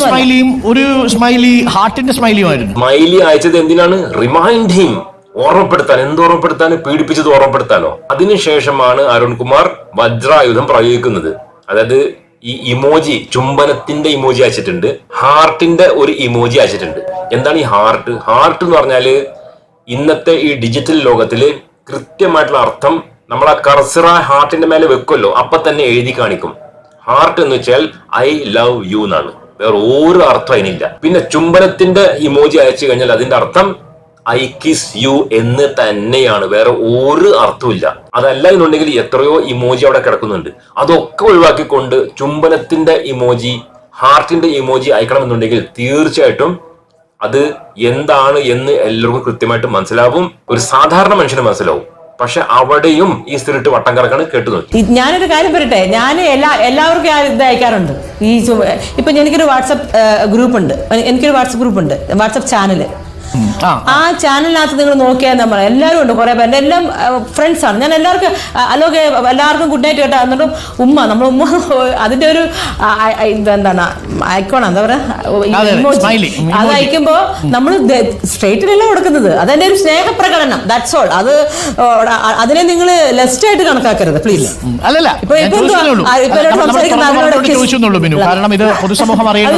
C: സ്മൈലിയും ഒരു സ്മൈലി ഹാർട്ടിന്റെ സ്മൈലിയുമായിരുന്നു.
B: സ്മൈലി അയച്ചത് എന്തിനാണ്? റിമൈൻഡ് ഹിം, ഓർമ്മപ്പെടുത്താൻ. എന്ത് ഓർമ്മപ്പെടുത്താൻ? പീഡിപ്പിച്ചത് ഓർമ്മപ്പെടുത്താനോ? അതിനുശേഷമാണ് അരുൺകുമാർ വജ്രായുധം പ്രയോഗിക്കുന്നത്. അതായത് ഈ ഇമോജി, ചുംബനത്തിന്റെ ഇമോജി അയച്ചിട്ടുണ്ട്, ഹാർട്ടിന്റെ ഒരു ഇമോജി അയച്ചിട്ടുണ്ട്. എന്താണ് ഈ ഹാർട്ട്? ഹാർട്ട് എന്ന് പറഞ്ഞാല് ഇന്നത്തെ ഈ ഡിജിറ്റൽ ലോകത്തില് കൃത്യമായിട്ടുള്ള അർത്ഥം നമ്മൾ ആ കർസറ ഹാർട്ടിന്റെ മേലെ വെക്കുമല്ലോ, അപ്പൊ തന്നെ എഴുതി കാണിക്കും. ഹാർട്ട് എന്ന് വെച്ചാൽ ഐ ലവ് യു എന്നാണ്. വേറെ ഒരു അർത്ഥം അതിനില്ല. പിന്നെ ചുംബനത്തിന്റെ ഇമോജി അയച്ചു കഴിഞ്ഞാൽ അതിന്റെ അർത്ഥം ഐ കിസ് യു എന്ന് തന്നെയാണ്. വേറെ ഒരു അർത്ഥമില്ല. അതല്ല എന്നുണ്ടെങ്കിൽ എത്രയോ ഇമോജി അവിടെ കിടക്കുന്നുണ്ട്. അതൊക്കെ ഒഴിവാക്കിക്കൊണ്ട് ചുംബനത്തിന്റെ ഇമോജി, ഹാർട്ടിന്റെ ഇമോജി അയക്കണമെന്നുണ്ടെങ്കിൽ തീർച്ചയായിട്ടും അത് എന്താണ് എന്ന് എല്ലാവർക്കും കൃത്യമായിട്ട് മനസ്സിലാവും. ഒരു സാധാരണ മനുഷ്യന് മനസ്സിലാവും. പക്ഷെ അവിടെയും ഈ സ്ത്രീട്ട് വട്ടം കറക്കാണ്. കേട്ടു നോക്കി.
A: ഞാനൊരു കാര്യം പറയട്ടെ, ഞാൻ എല്ലാവർക്കും ഇത് അയക്കാറുണ്ട്. ഇപ്പൊ എനിക്കൊരു വാട്സപ്പ് ഗ്രൂപ്പ് ഉണ്ട്, വാട്സപ്പ് ചാനല്. ആ ചാനലിനകത്ത് നിങ്ങൾ നോക്കിയാൽ നമ്മൾ എല്ലാവരും ഉണ്ട്, കുറെ പേര്, എല്ലാം ഫ്രണ്ട്സ് ആണ്. ഞാൻ എല്ലാവർക്കും ഗുഡ് നൈറ്റ് കേട്ടോ. എന്നിട്ടും നമ്മൾ ഉമ്മ അതിന്റെ ഒരു എന്താണ് ഐക്കോണ, എന്താ പറയാ, അത് അയക്കുമ്പോ നമ്മൾ സ്ട്രേറ്റിലല്ല കൊടുക്കുന്നത്. അതെന്റെ ഒരു സ്നേഹപ്രകടനം. That's all. അതിനെ നിങ്ങൾ ലെസ്റ്റ് ആയിട്ട് കണക്കാക്കരുത് പ്ലീസ്.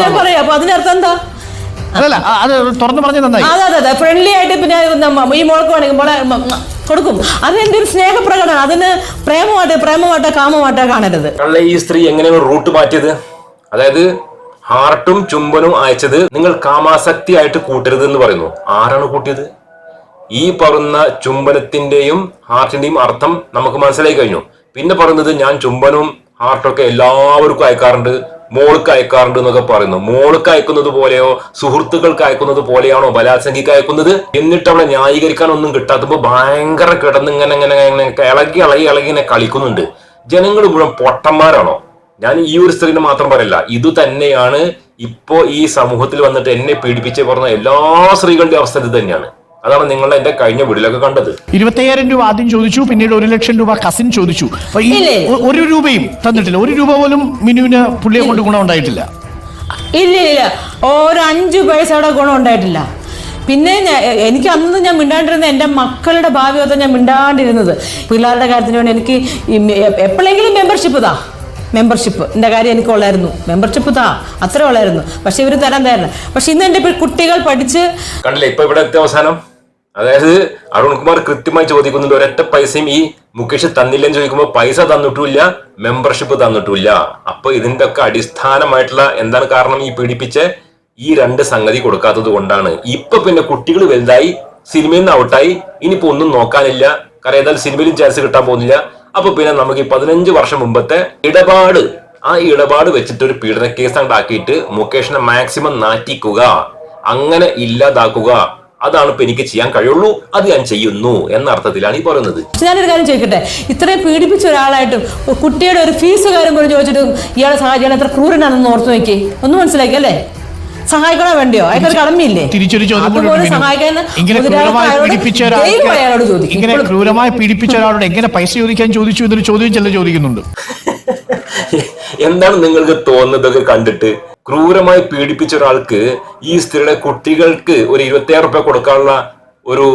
A: ഞാൻ പറയാം. അപ്പൊ അതിനർത്ഥം എന്താ? അതെ, ഫ്രണ്ട്ലി ആയിട്ട് ഇപ്പൊ ഞാൻ ഈ മോൾക്ക് വേണമെങ്കിൽ മോളെ കൊടുക്കും. അതെന്റെ ഒരു സ്നേഹപ്രകടനം. അതിന് പ്രേമമായിട്ടോ കാമമായിട്ടോ കാണരുത്.
B: ഈ സ്ത്രീ എങ്ങനെയാണ് റൂട്ട് മാറ്റിയത്? അതായത് ഹാർട്ടും ചുംബനും അയച്ചത് നിങ്ങൾ കാമാസക്തി ആയിട്ട് കൂട്ടരുത് എന്ന് പറയുന്നു. ആരാണ് കൂട്ടിയത്? ഈ പറയുന്ന ചുംബനത്തിന്റെയും ഹാർട്ടിന്റെയും അർത്ഥം നമുക്ക് മനസ്സിലായി കഴിഞ്ഞു. പിന്നെ പറയുന്നത് ഞാൻ ചുംബനവും ഹാർട്ടൊക്കെ എല്ലാവർക്കും അയക്കാറുണ്ട്, മോൾക്ക് അയക്കാറുണ്ട് എന്നൊക്കെ പറയുന്നു. മോൾക്ക് അയക്കുന്നത് പോലെയോ സുഹൃത്തുക്കൾക്ക് അയക്കുന്നത് പോലെയാണോ ബലാത്സംഗിക്ക് അയക്കുന്നത്? എന്നിട്ട് അവിടെ ന്യായീകരിക്കാൻ ഒന്നും കിട്ടാത്തപ്പോ ഭയങ്കര കിടന്ന് ഇങ്ങനെ ഇളകി ഇങ്ങനെ കളിക്കുന്നുണ്ട്. ജനങ്ങൾ മുഴുവൻ പൊട്ടന്മാരാണോ? ഞാൻ ഈ ഒരു സ്ത്രീനെ മാത്രം പറയില്ല, ഇത് തന്നെയാണ് ഇപ്പോ ഈ സമൂഹത്തിൽ വന്നിട്ട് എന്നെ പീഡിപ്പിച്ച് പറഞ്ഞ എല്ലാ സ്ത്രീകളുടെ അവസ്ഥ ഇത് തന്നെയാണ്. അതാണ് നിങ്ങൾ എന്റെ കഴിഞ്ഞ വീട്ടിലൊക്കെ കണ്ടത്.
C: 25,000 രൂപ ആദ്യം ചോദിച്ചു, പിന്നീട് 1,00,000 രൂപ കസിൻ ചോദിച്ചു. ഒരു രൂപയും തന്നിട്ടില്ല. ഒരു രൂപ പോലും മിനുവിന് പുള്ളിയെ കൊണ്ട് ഗുണം ഉണ്ടായിട്ടില്ല.
A: ഇല്ല, ഒരു 5 പൈസ അവിടെ ഗുണം ഉണ്ടായിട്ടില്ല. പിന്നെ എനിക്ക് അന്ന് ഞാൻ മിണ്ടാണ്ടിരുന്നത് എൻ്റെ മക്കളുടെ ഭാവി ഒന്നും ഞാൻ മിണ്ടാണ്ടിരുന്നത്. പിള്ളേരുടെ കാര്യത്തിന് വേണ്ടി എനിക്ക് എപ്പോഴെങ്കിലും മെമ്പർഷിപ്പിന്റെ കാര്യം എനിക്കുള്ളായിരുന്നു. മെമ്പർഷിപ്പ് അത്ര ഉള്ളായിരുന്നു. പക്ഷെ ഇവർ തരാൻ. പക്ഷെ ഇന്ന് എൻ്റെ കുട്ടികൾ പഠിച്ച്
B: കണ്ടില്ലേ ഇപ്പൊ ഇവിടെ എത്തിയ അവസാനം. അതായത് അരുൺകുമാർ കൃത്യമായി ചോദിക്കുന്നുണ്ട്, ഒരൊറ്റ പൈസയും ഈ മുകേഷ് തന്നില്ലെന്ന് ചോദിക്കുമ്പോൾ പൈസ തന്നിട്ടുമില്ല, മെമ്പർഷിപ്പ് തന്നിട്ടുമില്ല. അപ്പൊ ഇതിന്റെ ഒക്കെ അടിസ്ഥാനമായിട്ടുള്ള എന്താണ് കാരണം? ഈ പീഡിപ്പിച്ച ഈ 2 സംഗതി കൊടുക്കാത്തത് കൊണ്ടാണ്. ഇപ്പൊ പിന്നെ കുട്ടികൾ വലുതായി, സിനിമയിൽ നിന്ന് ഔട്ടായി, ഇനിയിപ്പോ ഒന്നും നോക്കാനില്ല. കാരണം ഏതായാലും സിനിമയിലും ചാൻസ് കിട്ടാൻ പോകുന്നില്ല. അപ്പൊ പിന്നെ നമുക്ക് ഈ 15 വർഷം മുമ്പത്തെ ഇടപാട്, ആ ഇടപാട് വെച്ചിട്ട് ഒരു പീഡന കേസ് ഉണ്ടാക്കിയിട്ട് മുകേഷിനെ മാക്സിമം നാറ്റിക്കുക, അങ്ങനെ ഇല്ലാതാക്കുക. അതാണ് ഇപ്പൊ എനിക്ക് ചെയ്യാൻ കഴിയുള്ളൂ, അത് ഞാൻ ചെയ്യുന്നു എന്ന അർത്ഥത്തിലാണ് ഈ പറയുന്നത്.
A: ഞാനൊരു കാര്യം ചോദിക്കട്ടെ, ഇത്രയും പീഡിപ്പിച്ച ഒരാളായിട്ടും കുട്ടിയുടെ ഒരു ഫീസ് കാര്യം പോലും ചോദിച്ചിട്ടും ഇയാളെ സഹായിക്കാൻ എത്ര ക്രൂരനാണെന്ന് ഓർത്ത് നോക്കി. ഒന്നും മനസ്സിലാക്കിയല്ലേ? സഹായിക്കണോ വേണ്ടിയോ? അയാൾക്ക് കടമയില്ലേ?
C: തിരിച്ചൊരു ചോദ്യം, ഇങ്ങനെ ക്രൂരമായി പീഡിപ്പിച്ച ഒരാളോട് എങ്ങനെ പൈസ ചോദിക്കാൻ ചോദിച്ചു എന്നൊരു ചോദ്യം ചില ചോദിക്കുന്നുണ്ട്.
B: എന്താണ് നിങ്ങൾക്ക് തോന്നുന്നതൊക്കെ കണ്ടിട്ട്? ക്രൂരമായി പീഡിപ്പിച്ച ഒരാൾക്ക് ഈ സ്ത്രീയുടെ കുട്ടികൾക്ക് ഒരു 26 രൂപ കൊടുക്കാനുള്ള ഒരു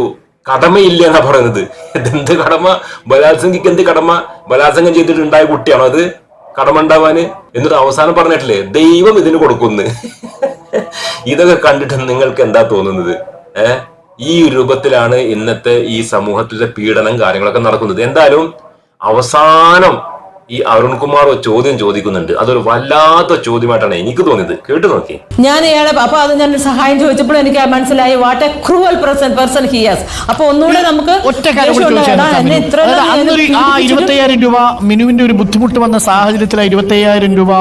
B: കടമയില്ല എന്നാ പറയുന്നത്. എന്ത് കടമ? ബലാത്സംഗിക്ക് എന്ത് കടമ? ബലാത്സംഗം ചെയ്തിട്ട് ഉണ്ടായ കുട്ടിയാണോ അത് കടമ ഉണ്ടാവാന്? എന്നിട്ട് അവസാനം പറഞ്ഞിട്ടില്ലേ ദൈവം ഇതിന് കൊടുക്കുന്നു. ഇതൊക്കെ കണ്ടിട്ട് നിങ്ങൾക്ക് എന്താ തോന്നുന്നത്? ഈ രൂപത്തിലാണ് ഇന്നത്തെ ഈ സമൂഹത്തിലെ പീഡനം കാര്യങ്ങളൊക്കെ നടക്കുന്നത്. എന്തായാലും അവസാനം ഈ അരുൺകുമാർ ചോദ്യം ചോദിക്കുന്നുണ്ട്. അതൊരു വല്ലാത്ത ചോദ്യമായിട്ടാണ് എനിക്ക് തോന്നിയത്. കേട്ടു നോക്കി.
A: ഞാൻ ഇയാളെ അപ്പൊ അത് ഞാൻ സഹായം ചോദിച്ചപ്പോൾ എനിക്ക് മനസ്സിലായി what A cruel person he has. അപ്പൊ ഒന്നുകൂടെ നമുക്ക്
C: 25,000 രൂപ മിനുവിന്റെ ഒരു ബുദ്ധിമുട്ട് വന്ന സാഹചര്യത്തിൽ 25,000 രൂപ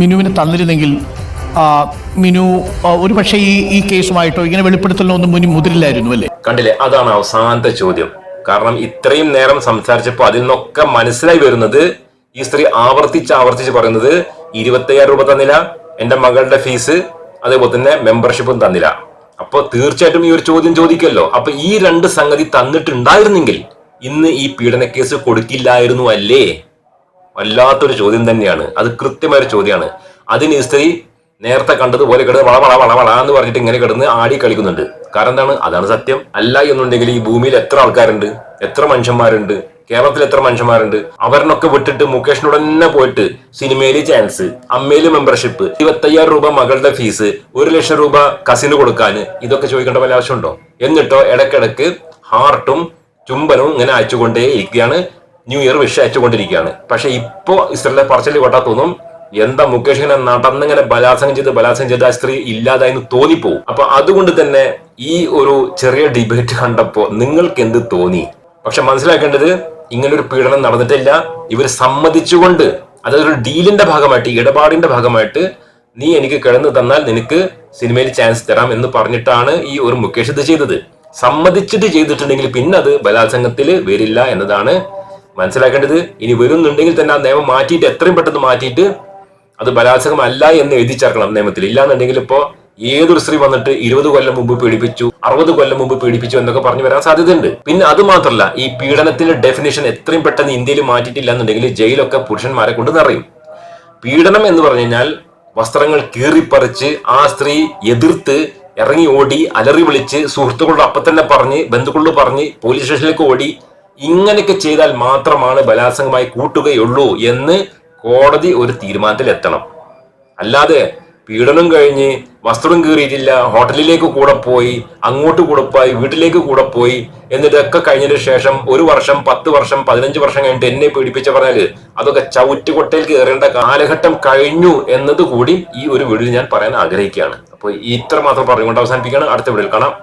C: മിനുവിന് തന്നിരുന്നെങ്കിൽ മിനു ഒരു പക്ഷേ ഈ കേസുമായിട്ടോ ഇങ്ങനെ വെളിപ്പെടുത്തലൊന്നും മുതിരില്ലായിരുന്നു അല്ലേ?
B: കണ്ടില്ലേ, അതാണ് അവസാനത്തെ ചോദ്യം. കാരണം ഇത്രയും നേരം സംസാരിച്ചപ്പോൾ അതിൽ നിന്നൊക്കെ മനസ്സിലായി വരുന്നത് ഈ സ്ത്രീ ആവർത്തിച്ച് പറയുന്നത് 25,000 രൂപ തന്നില്ല, എന്റെ മകളുടെ ഫീസ് അതേപോലെ തന്നെ മെമ്പർഷിപ്പും തന്നില്ല. അപ്പൊ തീർച്ചയായിട്ടും ഈ ഒരു ചോദ്യം ചോദിക്കല്ലോ. അപ്പൊ ഈ രണ്ട് സംഗതി തന്നിട്ടുണ്ടായിരുന്നെങ്കിൽ ഇന്ന് ഈ പീഡന കേസ് കൊടുക്കില്ലായിരുന്നു അല്ലേ? വല്ലാത്തൊരു ചോദ്യം തന്നെയാണ്. അത് കൃത്യമായൊരു ചോദ്യമാണ്. അതിന് സ്ത്രീ നേരത്തെ കണ്ടതുപോലെ കിടന്ന് വള വള വള വള എന്ന് പറഞ്ഞിട്ട് ഇങ്ങനെ കിടന്ന് ആടി കളിക്കുന്നുണ്ട്. കാരണം എന്താണ്? അതാണ് സത്യം. അല്ല എന്നുണ്ടെങ്കിൽ ഈ ഭൂമിയിൽ എത്ര ആൾക്കാരുണ്ട്, എത്ര മനുഷ്യന്മാരുണ്ട്, കേരളത്തിൽ എത്ര മനുഷ്യന്മാരുണ്ട്? അവരിനൊക്കെ വിട്ടിട്ട് മുകേഷിനോട് തന്നെ പോയിട്ട് സിനിമയില് ചാൻസ്, അമ്മയില് മെമ്പർഷിപ്പ്, 25,000 രൂപ മകളുടെ ഫീസ്, 1,00,000 രൂപ കസിന് കൊടുക്കാൻ, ഇതൊക്കെ ചോദിക്കേണ്ട വല്ല ആവശ്യമുണ്ടോ? എന്നിട്ടോ ഇടയ്ക്കിടയ്ക്ക് ഹാർട്ടും ചുംബനവും ഇങ്ങനെ അയച്ചുകൊണ്ടേ ഇരിക്കുകയാണ്, ന്യൂ ഇയർ വിഷ് അയച്ചുകൊണ്ടിരിക്കുകയാണ്. പക്ഷെ ഇപ്പോ ഇസ്രയേലിലെ പറച്ചിൽ കൊട്ടാ തോന്നും എന്താ മുകേഷ് ഇങ്ങനെ നടന്നിങ്ങനെ ബലാത്സംഗം ചെയ്ത് ആ സ്ത്രീ ഇല്ലാതായെന്ന് തോന്നിപ്പോവും. അപ്പൊ അതുകൊണ്ട് തന്നെ ഈ ഒരു ചെറിയ ഡിബേറ്റ് കണ്ടപ്പോ നിങ്ങൾക്ക് എന്ത് തോന്നി? പക്ഷെ മനസ്സിലാക്കേണ്ടത് ഇങ്ങനൊരു പീഡനം നടന്നിട്ടില്ല. ഇവർ സമ്മതിച്ചുകൊണ്ട്, അതൊരു ഡീലിന്റെ ഭാഗമായിട്ട്, ഇടപാടിന്റെ ഭാഗമായിട്ട് നീ എനിക്ക് കിടന്നു തന്നാൽ നിനക്ക് സിനിമയിൽ ചാൻസ് തരാം എന്ന് പറഞ്ഞിട്ടാണ് ഈ ഒരു മുകേഷ് ഇത് ചെയ്തത്. സമ്മതിച്ചിട്ട് ചെയ്തിട്ടുണ്ടെങ്കിൽ പിന്നെ അത് ബലാത്സംഗത്തിൽ വരില്ല എന്നതാണ് മനസ്സിലാക്കേണ്ടത്. ഇനി വരുന്നുണ്ടെങ്കിൽ തന്നെ ആ നിയമം മാറ്റിയിട്ട്, എത്രയും പെട്ടെന്ന് മാറ്റിയിട്ട് അത് ബലാത്സംഗം അല്ല എന്ന് എഴുതി ചേർക്കണം നിയമത്തിൽ. ഇല്ലാന്നുണ്ടെങ്കിൽ ഇപ്പോ ഏതൊരു സ്ത്രീ വന്നിട്ട് 20 കൊല്ലം മുമ്പ് പീഡിപ്പിച്ചു, 60 കൊല്ലം മുമ്പ് പീഡിപ്പിച്ചു എന്നൊക്കെ പറഞ്ഞു വരാൻ സാധ്യതയുണ്ട്. പിന്നെ അത് മാത്രമല്ല, ഈ പീഡനത്തിന്റെ ഡെഫിനേഷൻ എത്രയും പെട്ടെന്ന് ഇന്ത്യയിൽ മാറ്റിയിട്ടില്ല എന്നുണ്ടെങ്കിൽ ജയിലൊക്കെ പുരുഷന്മാരെ കൊണ്ട് നിറയും. പീഡനം എന്ന് പറഞ്ഞു കഴിഞ്ഞാൽ വസ്ത്രങ്ങൾ കീറിപ്പറിച്ച് ആ സ്ത്രീ എതിർത്ത് ഇറങ്ങി ഓടി, അലറി വിളിച്ച്, സുഹൃത്തുക്കളോട് അപ്പം തന്നെ പറഞ്ഞ്, ബന്ധുക്കളോട് പറഞ്ഞ് പോലീസ് സ്റ്റേഷനിലേക്ക് ഓടി, ഇങ്ങനെയൊക്കെ ചെയ്താൽ മാത്രമാണ് ബലാത്സംഗമായി കൂട്ടുകയുള്ളൂ എന്ന് കോടതി ഒരു തീരുമാനത്തിൽ എത്തണം. അല്ലാതെ പീഡനം കഴിഞ്ഞ് വസ്ത്രം കീറിയിട്ടില്ല, ഹോട്ടലിലേക്ക് കൂടെ പോയി, അങ്ങോട്ട് കൂടെ പോയി, വീട്ടിലേക്ക് കൂടെ പോയി, എന്നിട്ടൊക്കെ കഴിഞ്ഞതിന് ശേഷം 1 വർഷം, 10 വർഷം, 15 വർഷം കഴിഞ്ഞിട്ട് എന്നെ പീഡിപ്പിച്ച പറഞ്ഞാല് അതൊക്കെ ചവിറ്റുകൊട്ടയിൽ കയറേണ്ട കാലഘട്ടം കഴിഞ്ഞു എന്നത് കൂടി ഈ ഒരു വീഡിയോയിൽ ഞാൻ പറയാൻ ആഗ്രഹിക്കുകയാണ്. അപ്പോൾ ഇത്ര മാത്രം പറഞ്ഞുകൊണ്ട് അവസാനിപ്പിക്കുകയാണ്. അടുത്ത വീഡിയോയിൽ കാണാം.